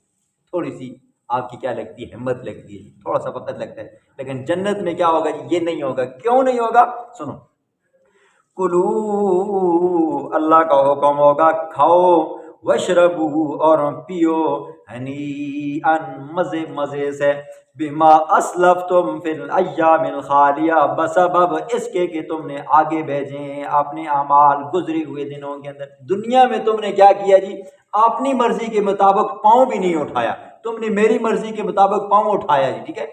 تھوڑی سی آپ کی کیا لگتی ہے؟ ہمت لگتی ہے، تھوڑا سا وقت لگتا ہے، لیکن جنت میں کیا ہوگا جی؟ یہ نہیں ہوگا۔ کیوں نہیں ہوگا؟ سنو، کلو، اللہ کا حکم ہوگا، کھاؤ، وشربو، اور پیو، ہنیئا، مزے مزے سے، بما اسلفتم فی الایام الخالیہ، بسبب اس کے کہ تم نے آگے بھیجے ہیں اپنے اعمال گزرے ہوئے دنوں کے اندر۔ دنیا میں تم نے کیا کیا جی؟ اپنی مرضی کے مطابق پاؤں بھی نہیں اٹھایا، تم نے میری مرضی کے مطابق پاؤں اٹھایا جی، ٹھیک ہے۔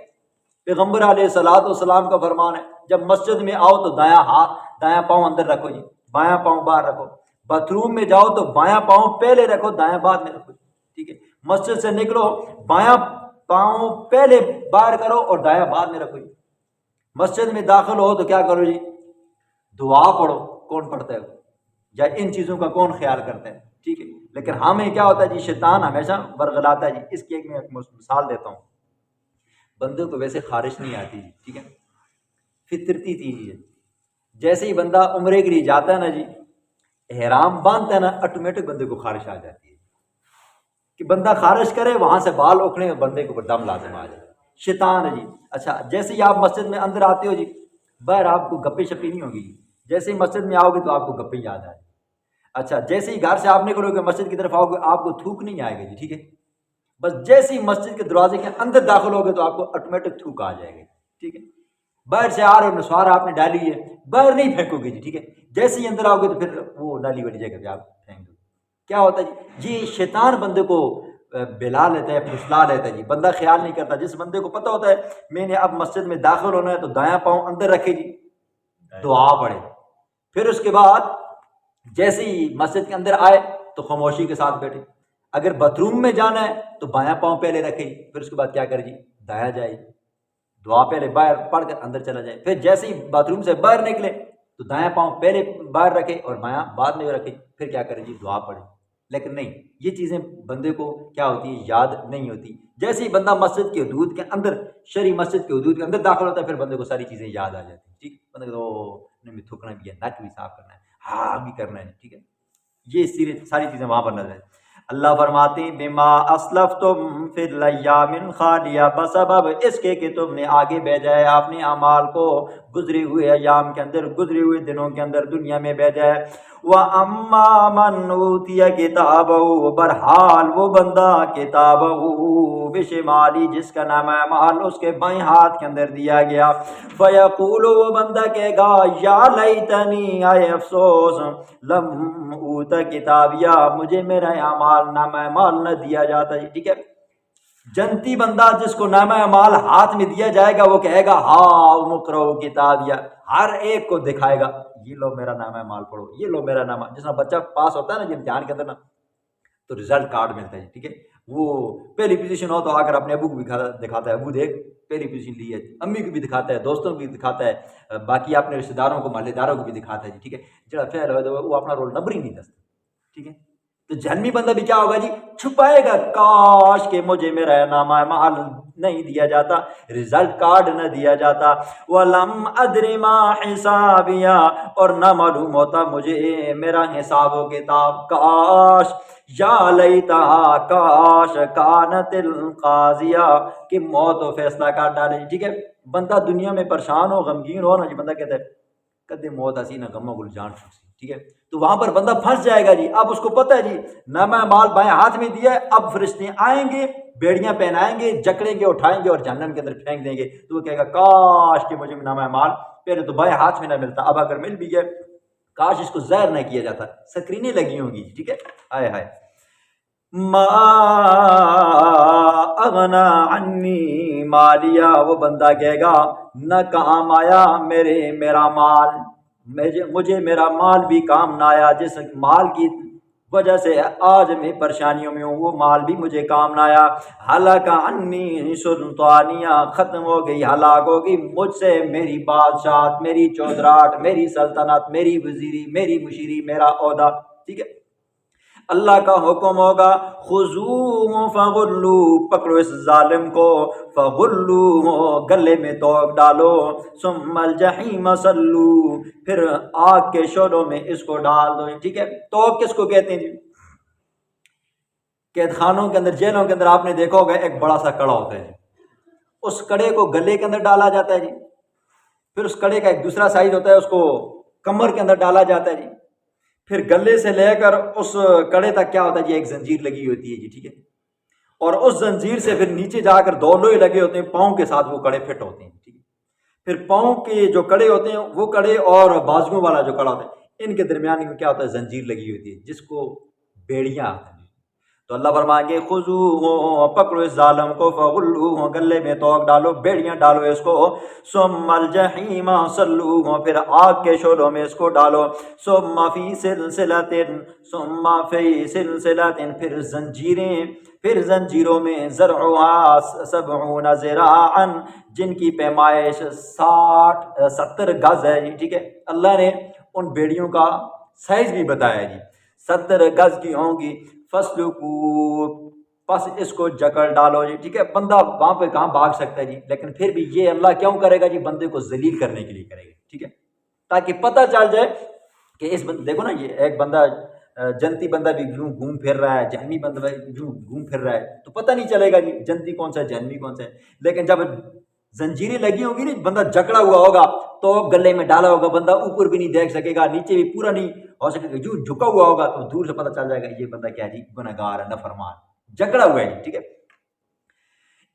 پیغمبر علیہ الصلوۃ والسلام کا فرمان ہے، جب مسجد میں آؤ تو دایاں پاؤں اندر رکھو جی، بایاں پاؤں باہر رکھو۔ باتھ روم میں جاؤ تو بایاں پاؤں پہلے رکھو، دایاں بعد میں رکھو، ٹھیک ہے۔ مسجد سے نکلو، بایاں پاؤں پہلے باہر کرو اور دایاں بعد میں رکھو جی۔ مسجد میں داخل ہو تو کیا کرو جی؟ دعا پڑھو۔ کون پڑھتا ہے؟ یا ان چیزوں کا کون خیال کرتا ہے؟ ٹھیک ہے۔ لیکن ہمیں کیا ہوتا ہے جی؟ شیطان ہمیشہ ورغلاتا ہے جی۔ اس کی میں ایک مثال دیتا ہوں۔ بندے کو ویسے خارش نہیں آتی جی، ٹھیک ہے، فطرتی چیز ہے۔ جیسے ہی بندہ عمرے کے لیے جاتا ہے نا جی، احرام باندھتا ہے نا، آٹومیٹک بندے کو خارش آ جاتی ہے کہ بندہ خارش کرے، وہاں سے بال اکھڑے، بندے کو دم لازم آ جائے، شیطان ہے جی۔ اچھا، جیسے ہی آپ مسجد میں اندر آتے ہو جی، باہر آپ کو گپے شپی نہیں ہوگی جی، جیسے ہی مسجد میں آؤ گے تو آپ کو گپے یاد آئے۔ اچھا، جیسے ہی گھر سے آپ نکلو گے مسجد کی طرف آؤ گے، آپ کو تھوک نہیں آئے گا جی، ٹھیک ہے۔ بس جیسے ہی مسجد کے دروازے کے اندر داخل ہوگے تو آپ کو آٹومیٹک تھوک آ جائے گا، ٹھیک ہے۔ باہر سے آ رہے ہو، نسوار آپ نے ڈالی ہے، باہر نہیں پھینکو گے جی، ٹھیک ہے۔ جیسے ہی اندر آؤ گے تو پھر وہ نالی والی جگہ پہ آپ پھینک دو۔ کیا ہوتا ہے جی؟ یہ شیطان بندے کو بلا لیتا ہے، پھسلا لیتا ہے جی۔ بندہ خیال نہیں کرتا۔ جس بندے کو پتہ ہوتا ہے میں نے اب مسجد میں داخل ہونا ہے تو دایاں پاؤں اندر رکھے جی، دعا پڑھے، پھر اس کے بعد جیسے ہی مسجد کے اندر آئے تو خاموشی کے ساتھ بیٹھے۔ اگر باتھ روم میں جانا ہے تو بایاں پاؤں پہلے رکھے جی، پھر اس کے بعد کیا کرے جی؟ دایاں جائے، دعا پہلے باہر پڑھ کر اندر چلا جائے، پھر جیسے ہی باتھ روم سے باہر نکلے تو دایاں پاؤں پہلے باہر رکھے اور بایاں بعد میں رکھے، پھر کیا کرے جی؟ دعا پڑھے۔ لیکن نہیں، یہ چیزیں بندے کو کیا ہوتی ہے؟ یاد نہیں ہوتی۔ جیسے ہی بندہ مسجد کے حدود کے اندر، شرعی مسجد کے حدود کے اندر داخل ہوتا ہے، پھر بندے کو ساری چیزیں یاد آ جاتی ہیں، ٹھیک، بندے کو میں تھوکنا بھی ہے، نک بھی صاف کرنا ہے، ہاں بھی کرنا ہے، ٹھیک ہے۔ یہ ساری چیزیں وہاں پر نظر ہیں۔ اللہ فرماتے ہیں بما اسلفتم فی الایام الخالیہ، بسبب اس کے کہ تم نے آگے بھیجا ہے اپنے اعمال کو گزرے ہوئے ایام کے اندر، گزرے ہوئے دنوں کے اندر دنیا میں بھیجا ہے۔ وَأَمَّا مَنْ أُوتِيَ كِتَابَهُ، برحال وہ بندہ کتابہ بشمالی، جس کا نام اعمال اس کے بائیں ہاتھ کے اندر دیا گیا، فَيَقُولُ، وہ بندہ کہے گا، یا لیتنی، آئے افسوس، لم اوت کتابیہ، مجھے میرا اعمال نام اعمال نہ دیا جاتا جی، ٹھیک ہے۔ جنتی بندہ جس کو نامہ اعمال ہاتھ میں دیا جائے گا وہ کہے گا ہاؤ اقرؤ کتابیہ، ہر ایک کو دکھائے گا، یہ لو میرا نامہ اعمال پڑھو، یہ لو میرا نامہ۔ جس طرح بچہ پاس ہوتا ہے نا جی امتحان کے اندر نا، تو رزلٹ کارڈ ملتا ہے، ٹھیک ہے، وہ پہلی پوزیشن ہو تو آ کر اپنے ابو کو بھی دکھاتا ہے، ابو دیکھ پہلی پوزیشن لی ہے، امی کو بھی دکھاتا ہے، دوستوں کو بھی دکھاتا ہے، باقی اپنے رشتہ داروں کو محلے داروں کو بھی دکھاتا ہے جی، ٹھیک ہے، جڑا فعل ہوئے تو وہ اپنا رول نمبر ہی نہیں دستا، ٹھیک ہے۔ تو جہنمی بندہ بھی کیا ہوگا جی، چھپائے گا، کاش کہ مجھے میرا نامہ اعمال نہیں دیا جاتا، رزلٹ کارڈ نہ دیا جاتا، وَلَمْ أَدْرِ مَا حِسَابِيَا، اور نہ معلوم ہوتا مجھے میرا حساب و کتاب، کاش یا لیتہا، کاش کانت القاضیہ، کہ موت و فیصلہ کر ڈالے، ٹھیک ہے۔ بندہ دنیا میں پریشان ہو، غمگین ہو نا جی، بندہ کہتا ہے کدے موت اسی نہ غموں گل جان چھوٹسی، ٹھیک ہے، تو وہاں پر بندہ پھنس جائے گا جی۔ اب اس کو پتہ ہے جی نامہ مال بائیں ہاتھ میں دیا ہے، اب فرشتے آئیں گے، بیڑیاں پہنائیں گے، جکڑیں گے، اٹھائیں گے اور جہنم کے اندر پھینک دیں گے، تو وہ کہے گا کاش کہ مجھے نامہ مال پہلے تو بائیں ہاتھ میں نہ ملتا، اب اگر مل بھی گیا کاش اس کو زہر نہ کیا جاتا، سکرینیں لگی ہوں گی، ٹھیک ہے۔ ہائے ہائے، ما اغنا عنی مالیا، وہ بندہ کہے گا نہ کام آیا میرا مال، مجھے میرا مال بھی کام نہ آیا، جس مال کی وجہ سے آج میں پریشانیوں میں ہوں وہ مال بھی مجھے کام نہ آیا، ہلاک عنی سلطانیہ، ختم ہو گئی، ہلاک ہوگی مجھ سے میری بادشاہت، میری چودراہٹ، میری سلطنت، میری وزیری، میری مشیری، میرا عہدہ، ٹھیک ہے۔ اللہ کا حکم ہوگا خذوہ فغلو، پکڑو اس ظالم کو، فغلو، گلے میں توق ڈالو، ثم الجحیم صلو، پھر آگ کے شعلوں میں اس کو ڈال دو، ٹھیک ہے۔ توق کس کو کہتے ہیں جی؟ قید خانوں کے اندر، جیلوں کے اندر آپ نے دیکھا ہوگا ایک بڑا سا کڑا ہوتا ہے جی، اس کڑے کو گلے کے اندر ڈالا جاتا ہے جی، پھر اس کڑے کا ایک دوسرا سائز ہوتا ہے، اس کو کمر کے اندر ڈالا جاتا ہے جی، پھر گلے سے لے کر اس کڑے تک کیا ہوتا ہے جی، ایک زنجیر لگی ہوتی ہے جی، ٹھیک ہے، اور اس زنجیر سے پھر نیچے جا کر دو لوہے لگے ہوتے ہیں، پاؤں کے ساتھ وہ کڑے فٹ ہوتے ہیں، ٹھیک ہے۔ پھر پاؤں کے جو کڑے ہوتے ہیں وہ کڑے اور بازوؤں والا جو کڑا ہوتا ہے ان کے درمیان میں کیا ہوتا ہے، زنجیر لگی ہوتی ہے جس کو بیڑیاں آتے ہیں۔ تو اللہ فرمائیں گے خذوہ، پکڑو اس ظالم کو، فغلوہ، گلے میں توق ڈالو، بیڑیاں ڈالو اس کو، ثم الجحیم صلوہ، پھر آگ کے شعلوں میں اس کو ڈالو، ثم فی سلسلۃ، ثم فی سلسلۃ، پھر زنجیروں میں، زرعها 70 ذراعا، جن کی پیمائش 70 گز ہے جی، ٹھیک ہے۔ اللہ نے ان بیڑیوں کا سائز بھی بتایا جی، 70 گز کی ہوں گی، فسلکو، پس اس کو جکڑ ڈالو جی، ٹھیک ہے۔ بندہ وہاں پہ کہاں بھاگ سکتا ہے جی، لیکن پھر بھی یہ اللہ کیوں کرے گا جی، بندے کو ذلیل کرنے کے لیے کرے گا، ٹھیک ہے، تاکہ پتہ چل جائے کہ اس بندے دیکھو نا، یہ ایک بندہ جنتی بندہ بھی یوں گھوم پھر رہا ہے، جہنمی بندہ بھی یوں گھوم پھر رہا ہے، تو پتہ نہیں چلے گا جی جنتی کون سا ہے، جہنمی کون سا ہے، لیکن جب زنجیریں لگی ہوگی نا، بندہ جکڑا ہوا ہوگا تو گلے میں ڈالا ہوگا، بندہ اوپر بھی نہیں دیکھ سکے گا، نیچے بھی پورا نہیں ہو سکے گا، جو جھکا ہوا ہوگا تو دور سے پتہ چل جائے گا یہ بندہ کیا ہے جی، گنہگار ہے، نافرمان، جکڑا ہوا ہے، ٹھیک ہے۔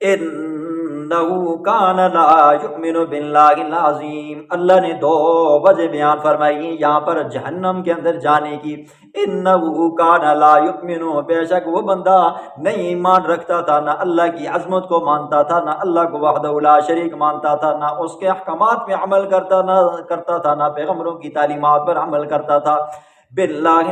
انہو کان لا یؤمن باللہ العظیم، اللہ نے 2 وجہ بیان فرمائی یہاں پر جہنم کے اندر جانے کی۔ انہو کان لا یؤمن، بے شک وہ بندہ نہیں ایمان رکھتا تھا، نہ اللہ کی عظمت کو مانتا تھا، نہ اللہ کو وحدہ لا شریک مانتا تھا، نہ اس کے احکامات میں عمل کرتا تھا، نہ پیغمبروں کی تعلیمات پر عمل کرتا تھا، باللہ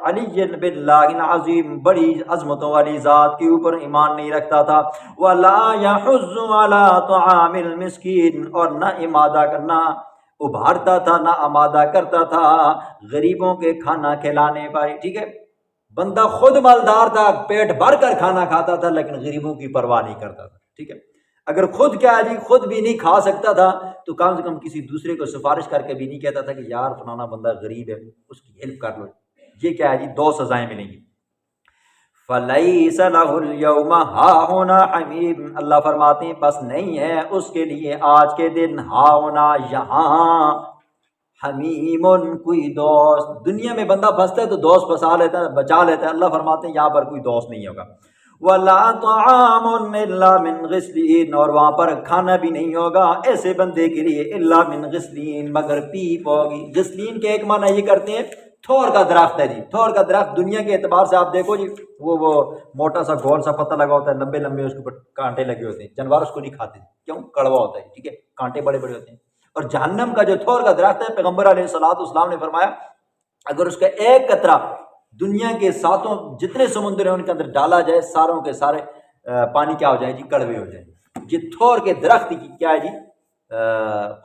العظیم، بڑی عظمتوں والی ذات کے اوپر ایمان نہیں رکھتا تھا، ولا يحض على طعام المسکین، اور نہ امادہ کرنا ابھارتا تھا، نہ آمادہ کرتا تھا غریبوں کے کھانا کھلانے پر، ٹھیک ہے۔ بندہ خود مالدار تھا، پیٹ بھر کر کھانا کھاتا تھا، لیکن غریبوں کی پرواہ نہیں کرتا تھا، ٹھیک ہے۔ اگر خود کیا ہے جی، خود بھی نہیں کھا سکتا تھا تو کم سے کم کسی دوسرے کو سفارش کر کے بھی نہیں کہتا تھا کہ یار فلانا بندہ غریب ہے اس کی ہیلپ کر لو۔ یہ کیا ہے جی، 2 سزائیں ملیں گی۔ فَلَيْسَ لَهُ الْيَوْمَ هَاهُنَا حَمِيمٌ، اللہ فرماتے ہیں بس نہیں ہے اس کے لیے آج کے دن ہاؤنا، یہاں، حمیم، کوئی دوست۔ دنیا میں بندہ پھنستا ہے تو دوست پھنسا لیتا ہے، بچا لیتا ہے، اللہ فرماتے ہیں یہاں پر کوئی دوست نہیں ہوگا۔ وَلَا طَعَامٌ إِلَّا مِنْ غِسْلِينَ، اور وہاں پر کھانا بھی نہیں ہوگا ایسے بندے کے لیے، إِلَّا مِنْ غِسْلِينَ، مگر پیپ ہوگی۔ غسلین کے ایک معنی یہ کرتے ہیں تھور کا درخت ہے جی، تھور کا درخت دنیا کے اعتبار سے آپ دیکھو جی، وہ موٹا سا گول سا پتہ لگا ہوتا ہے، لمبے لمبے اس کے اوپر کانٹے لگے ہوتے ہیں، جانور اس کو نہیں کھاتے، کیوں؟ کڑوا ہوتا ہے، ٹھیک ہے، کانٹے بڑے بڑے ہوتے ہیں۔ اور جہنم کا جو تھور کا درخت ہے، پیغمبر علیہ الصلوۃ والسلام نے فرمایا اگر اس کا ایک قطرہ دنیا کے ساتوں جتنے سمندر ہیں ان کے اندر ڈالا جائے، ساروں کے سارے پانی کیا ہو جائیں جی؟ کڑوے ہو جائیں۔ یہ تھور کے درخت کی کیا ہے جی؟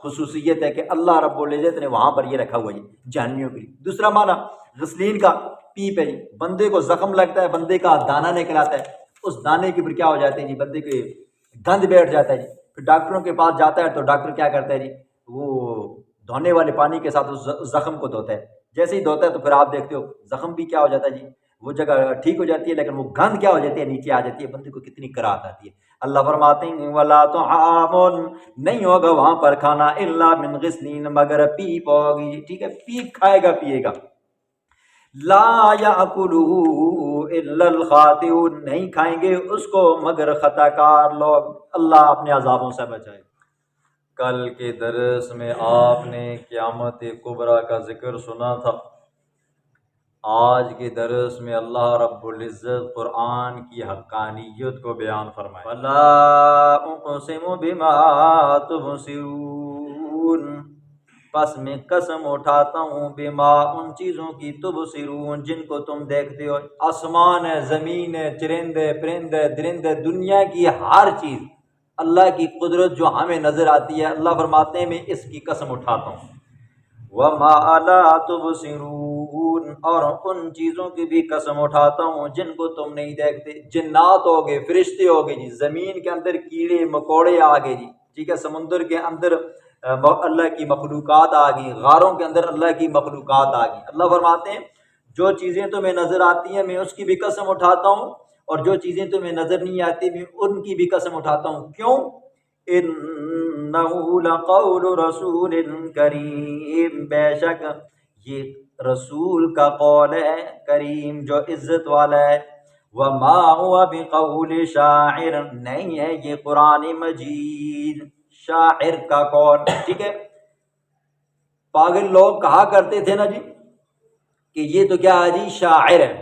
خصوصیت ہے کہ اللہ رب العزت نے وہاں پر یہ رکھا ہوا ہے جہنمیوں کے لیے۔ دوسرا معنی غسلین کا پیپ ہے جی، بندے کو زخم لگتا ہے، بندے کا دانہ نکلاتا ہے، اس دانے کے اوپر کیا ہو جاتے ہیں جی؟ بندے کے گند بیٹھ جاتا ہے جی۔ پھر ڈاکٹروں کے پاس جاتا ہے تو ڈاکٹر کیا کرتا ہے جی؟ وہ دھونے والے پانی کے ساتھ اس زخم کو دھوتا ہے، جیسے ہی دھوتا ہے تو پھر آپ دیکھتے ہو زخم بھی کیا ہو جاتا ہے جی؟ وہ جگہ ٹھیک ہو جاتی ہے، لیکن وہ گند کیا ہو جاتی ہے؟ نیچے آ جاتی ہے، بندے کو کتنی کراہت آتی ہے۔ اللہ فرماتے ہیں وَلَا طَعَامٌ، نہیں ہوگا وہاں پر کھانا الا من غسلین، مگر پیپ ہوگی، ٹھیک ہے؟ پیپ کھائے گا پیے گا۔ لا یأکلہ الا الخاطئون، نہیں کھائیں گے اس کو مگر خطا کار لوگ۔ اللہ اپنے عذابوں سے بچائے۔ کل کے درس میں آپ نے قیامت کبریٰ کا ذکر سنا تھا، آج کے درس میں اللہ رب العزت قرآن کی حقانیت کو بیان فرمائے۔ فَلَا أُقْسِمُ بِمَا تُبْصِرُونَ، پس میں قسم اٹھاتا ہوں بما، ان چیزوں کی، تبصرون جن کو تم دیکھتے ہو، آسمان ہے، زمین ہے، چرندے پرندے درندے، دنیا کی ہر چیز، اللہ کی قدرت جو ہمیں نظر آتی ہے، اللہ فرماتے ہیں میں اس کی قسم اٹھاتا ہوں۔ وَمَا لَا تُبْصِرُونَ، اور ان چیزوں کی بھی قسم اٹھاتا ہوں جن کو تم نہیں دیکھتے۔ جنات ہو گئے، فرشتے ہو گئے جی، زمین کے اندر کیڑے مکوڑے آ گئے جی، ٹھیک ہے، سمندر کے اندر اللہ کی مخلوقات آ گئی، غاروں کے اندر اللہ کی مخلوقات آ گئی۔ اللہ فرماتے ہیں جو چیزیں تمہیں نظر آتی ہیں میں اس کی بھی قسم اٹھاتا ہوں، اور جو چیزیں تمہیں نظر نہیں آتی میں ان کی بھی قسم اٹھاتا ہوں۔ کیوں؟ انہ لقول رسول کریم، بے شک یہ رسول کا قول ہے کریم جو عزت والا ہے۔ وما هو بقول شاعر، نہیں ہے یہ قرآن مجید شاعر کا قول، ٹھیک ہے۔ پاگل لوگ کہا کرتے تھے نا جی کہ یہ تو کیا ہے جی؟ شاعر ہے،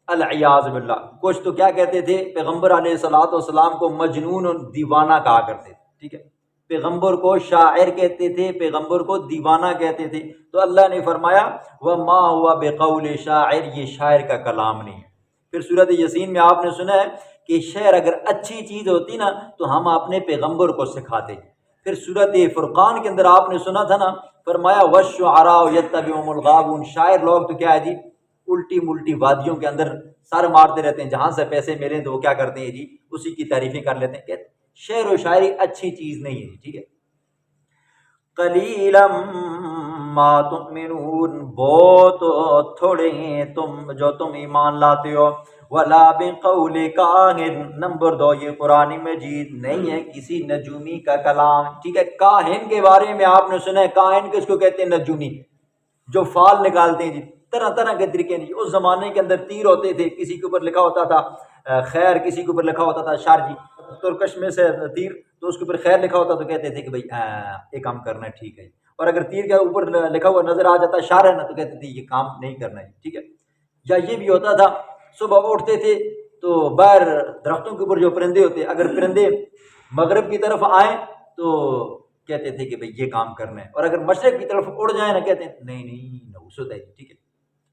العیاذ باللہ۔ کچھ تو کیا کہتے تھے؟ پیغمبر علیہ الصلوۃ والسلام کو مجنون اور دیوانہ کہا کرتے تھے، ٹھیک ہے۔ پیغمبر کو شاعر کہتے تھے، پیغمبر کو دیوانہ کہتے تھے، تو اللہ نے فرمایا وما ہوا بقول شاعر، یہ شاعر کا کلام نہیں ہے۔ پھر سورۃ یاسین میں آپ نے سنا ہے کہ شعر اگر اچھی چیز ہوتی نا تو ہم اپنے پیغمبر کو سکھاتے۔ پھر سورۃ فرقان کے اندر آپ نے سنا تھا نا، فرمایا والشعراء یتبعهم الغاوون، شاعر لوگ تو کیا ہے جی؟ الٹی ملٹی وادیوں کے اندر سر مارتے رہتے ہیں، جہاں سے پیسے ملیں تو وہ کیا کرتے ہیں جی؟ اسی کی تعریفیں کر لیتے ہیں۔ کہ شعر و شاعری اچھی چیز نہیں ہے، ٹھیک ہے۔ قلیلا ما تؤمنون، بہت تھوڑے ہیں تم ایمان لاتے ہو۔ ولا بقول کاہن، نمبر 2 یہ قرآن مجید نہیں ہے کسی نجومی کا کلام، ٹھیک ہے۔ کاہن کے بارے میں آپ نے سنا ہے، کاہن کس کو کہتے ہیں؟ نجومی، جو فال نکالتے ہیں جی، طرح طرح کے طریقے نہیں۔ اس زمانے کے اندر تیر ہوتے تھے، کسی کے اوپر لکھا ہوتا تھا خیر، کسی کے اوپر لکھا ہوتا تھا شر جی، ترکش میں سے تیر، تو اس کے اوپر خیر لکھا ہوتا تو کہتے تھے کہ بھائی یہ کام کرنا ہے، ٹھیک ہے۔ اور اگر تیر کے اوپر لکھا ہوا نظر آ جاتا شر ہے نا تو کہتے تھے یہ کام نہیں کرنا ہے، ٹھیک ہے۔ یا یہ بھی ہوتا تھا صبح اٹھتے تھے تو باہر درختوں کے اوپر جو پرندے ہوتے، اگر پرندے مغرب کی طرف آئیں تو کہتے تھے کہ بھئی یہ کام کرنا ہے، اور اگر مشرق کی طرف اڑ جائیں نا کہتے ہیں نہیں نوسط ہے، ٹھیک ہے۔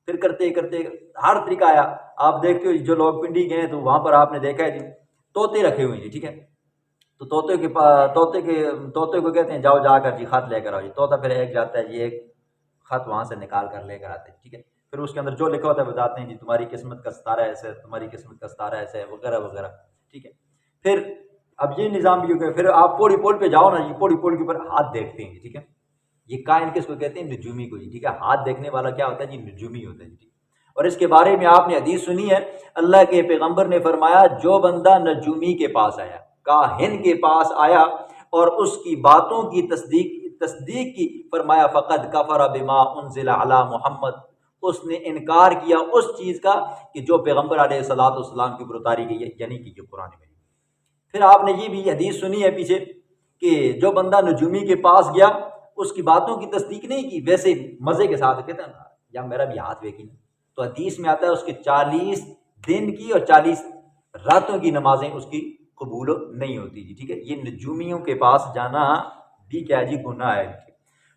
پھر کرتے کرتے ہر طریقہ آیا۔ آپ دیکھتے ہو جو لوگ پنڈی گئے تو وہاں پر آپ نے دیکھا ہے جی طوطے رکھے ہوئے ہیں، ٹھیک ہے۔ تو طوطے کو کہتے ہیں جاؤ جا کر جی خط لے کر آؤ جی، طوطا پھر ایک جاتا ہے جی، ایک خط وہاں سے نکال کر لے کر آتے ہیں، ٹھیک ہے۔ پھر اس کے اندر جو لکھا ہوتا ہے بتاتے ہیں جی تمہاری قسمت کا ستارہ ایسے ہے، تمہاری قسمت کا ستارہ ایسے ہے، وغیرہ وغیرہ، ٹھیک ہے۔ پھر اب یہ نظام بھی ہو گیا۔ پھر آپ پوڑی پول پہ جاؤ نا جی، پوڑی پول کے اوپر ہاتھ دیکھتے ہیں، ٹھیک ہے۔ یہ کائن کس کو کہتے ہیں؟ نجومی کو جی، ٹھیک ہے۔ ہاتھ دیکھنے والا کیا ہوتا ہے جی؟ نجومی ہوتا ہے جی۔ اور اس کے بارے میں آپ نے حدیث سنی ہے، اللہ کے پیغمبر نے فرمایا جو بندہ نجومی کے پاس آیا، کاہن کے پاس آیا اور اس کی باتوں کی تصدیق کی، فرمایا فقد کفر بما انزل علی محمد، اس نے انکار کیا اس چیز کا کہ جو پیغمبر علیہ الصلوۃ والسلام کی اوپر اتاری گئی ہے، یعنی کہ یہ قرآن میں۔ پھر آپ نے یہ بھی حدیث سنی ہے پیچھے کہ جو بندہ نجومی کے پاس گیا اس کی باتوں کی تصدیق نہیں کی، ویسے مزے کے ساتھ کہتا ہے یا میرا بھی ہاتھ دیکھی، تو حدیث میں آتا ہے اس کے 40 دن کی اور 40 راتوں کی نمازیں اس کی قبول نہیں ہوتی جی، ٹھیک ہے۔ یہ نجومیوں کے پاس جانا بھی کیا جی؟ گناہ ہے۔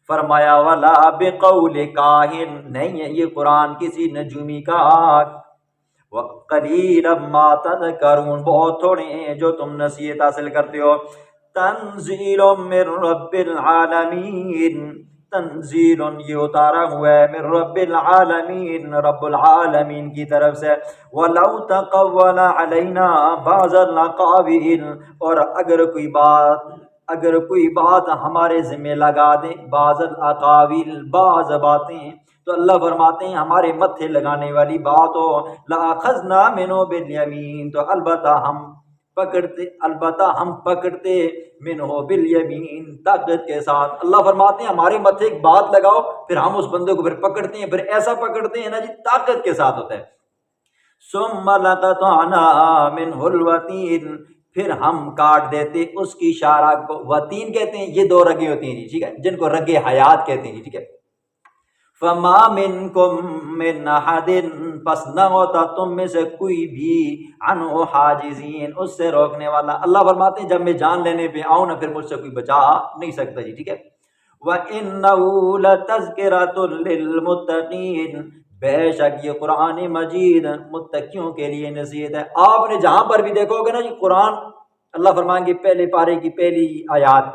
فرمایا ولا بقول کاہن، نہیں ہے یہ قرآن کسی نجومی کا، وقلیلا ما تذکرون، بہت تھوڑے ہیں جو تم نصیحت حاصل کرتے ہو۔ تنزیل من رب العالمین، تنزیل یہ اتارا ہوا ہے من رب العالمین، رب العالمین کی طرف سے۔ وَلَوْ تَقَوَّلَ عَلَيْنَا بَعْضَ الْأَقَاوِيلِ، اور اگر کوئی بات ہمارے ذمہ لگا دے، بعض الاقاویل بعض باتیں، تو اللہ فرماتے ہیں ہمارے متھے لگانے والی بات ہو، لَأَخَذْنَا مِنْهُ بِالْيَمِينِ، تو البتہ ہم پکڑتے منہ بالیمین، طاقت کے ساتھ۔ اللہ فرماتے ہیں ہمارے متھے ایک بات لگاؤ، پھر ہم اس بندے کو پھر پکڑتے ہیں، پھر ایسا پکڑتے ہیں نا جی طاقت کے ساتھ ہوتا ہے۔ ثم لقطعنا منہ الوتین، پھر ہم کاٹ دیتے اس کی شاخ کو۔ وتین کہتے ہیں یہ دو رگیں ہوتی ہیں جی، ٹھیک ہے، جن کو رگ حیات کہتے ہیں جی، ٹھیک ہے۔ فما منکم من احد، پس نہ ہوتا تم میں سے کوئی بھی عنہ حاجزین، اس سے روکنے والا۔ اللہ فرماتے ہیں جب میں جان لینے پہ آؤں نا، پھر مجھ سے کوئی بچا نہیں سکتا جی، ٹھیک ہے۔ وَإِنَّهُ لَتَذْكِرَةٌ لِّلْمُتَّقِينَ، بے شک یہ قرآن مجید متقیوں کے لیے نصیحت ہے۔ آپ نے جہاں پر بھی دیکھو گے نا جی قرآن، اللہ فرمائیں گے پہلے پارے کی پہلی آیات،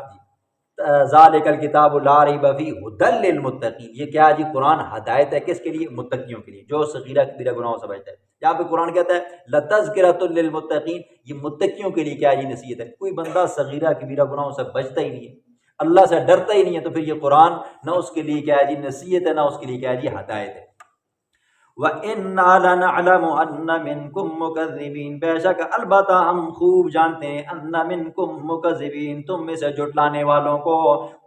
ذالک الکتاب لا ریب فیہ ھدی للمتقین، یہ کیا ہے جی قرآن ہدایت ہے کس کے لیے؟ متقیوں کے لیے، جو صغیرہ کبیرہ گناہوں سے بچتا ہے۔ یہاں پہ قرآن کہتا ہے لتذکرۃ للمتقین، یہ متقیوں کے لیے کیا ہے جی نصیحت ہے۔ کوئی بندہ صغیرہ کبیرہ گناہوں سے بچتا ہی نہیں ہے، اللہ سے ڈرتا ہی نہیں ہے، تو پھر یہ قرآن نہ اس کے لیے کیا ہے جی نصیحت ہے، نہ اس کے لیے کیا ہے جی ہدایت ہے۔ وَإِنَّا لَنَعْلَمُ أَنَّ مِنْكُمْ مُكَذِّبِينَ، بے شک البتہ ہم خوب جانتے ہیں، أَنَّ مِنْكُمْ مُكَذِّبِينَ، تم میں سے جھٹلانے والوں کو،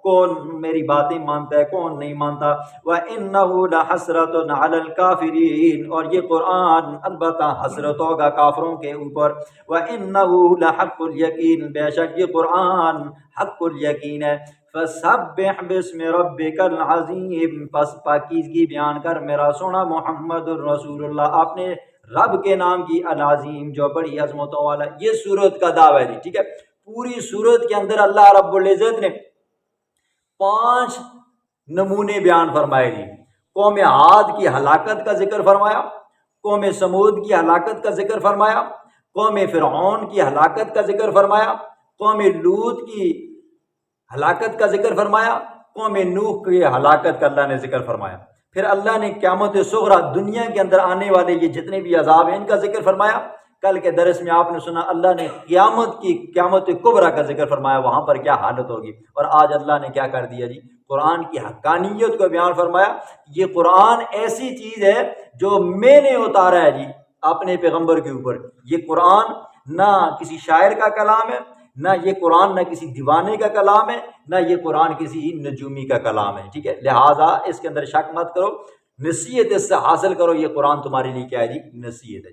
کون میری باتیں مانتا ہے کون نہیں مانتا۔ وَإِنَّهُ لَحَسْرَةٌ عَلَى الْكَافِرِينَ، اور یہ قرآن البتہ حسرت ہوگا کافروں کے اوپر۔ وَإِنَّهُ لَحَقُّ الْيَقِينَ، بے شک یہ قرآن حق الیقین ہے۔ فسبح باسم ربک العظیم، پس پاکیزگی بیان کر میرا سونا محمد الرسول اللہ اپنے رب کے نام کی، العظیم جو بڑی عظمتوں والا۔ یہ سورت کا دعویٰ ہے جی، ٹھیک ہے۔ پوری سورت کے اندر اللہ رب العزت نے 5 نمونے بیان فرمائے جی۔ قوم عاد کی ہلاکت کا ذکر فرمایا، قوم سمود کی ہلاکت کا ذکر فرمایا، قوم فرعون کی ہلاکت کا ذکر فرمایا، قوم لوط کی ہلاکت کا ذکر فرمایا، قوم نوح کی ہلاکت کا اللہ نے ذکر فرمایا۔ پھر اللہ نے قیامت صغریٰ دنیا کے اندر آنے والے یہ جتنے بھی عذاب ہیں ان کا ذکر فرمایا۔ کل کے درس میں آپ نے سنا اللہ نے قیامت کبریٰ کا ذکر فرمایا، وہاں پر کیا حالت ہوگی۔ اور آج اللہ نے کیا کر دیا جی، قرآن کی حقانیت کو بیان فرمایا۔ یہ قرآن ایسی چیز ہے جو میں نے اتارا ہے جی اپنے پیغمبر کے اوپر۔ یہ قرآن نہ کسی شاعر کا کلام ہے، نہ یہ قرآن نہ کسی دیوانے کا کلام ہے، نہ یہ قرآن کسی نجومی کا کلام ہے، ٹھیک ہے۔ لہٰذا اس کے اندر شک مت کرو، نصیحت اس سے حاصل کرو، یہ قرآن تمہارے لیے کیا ہے جی نصیحت ہے۔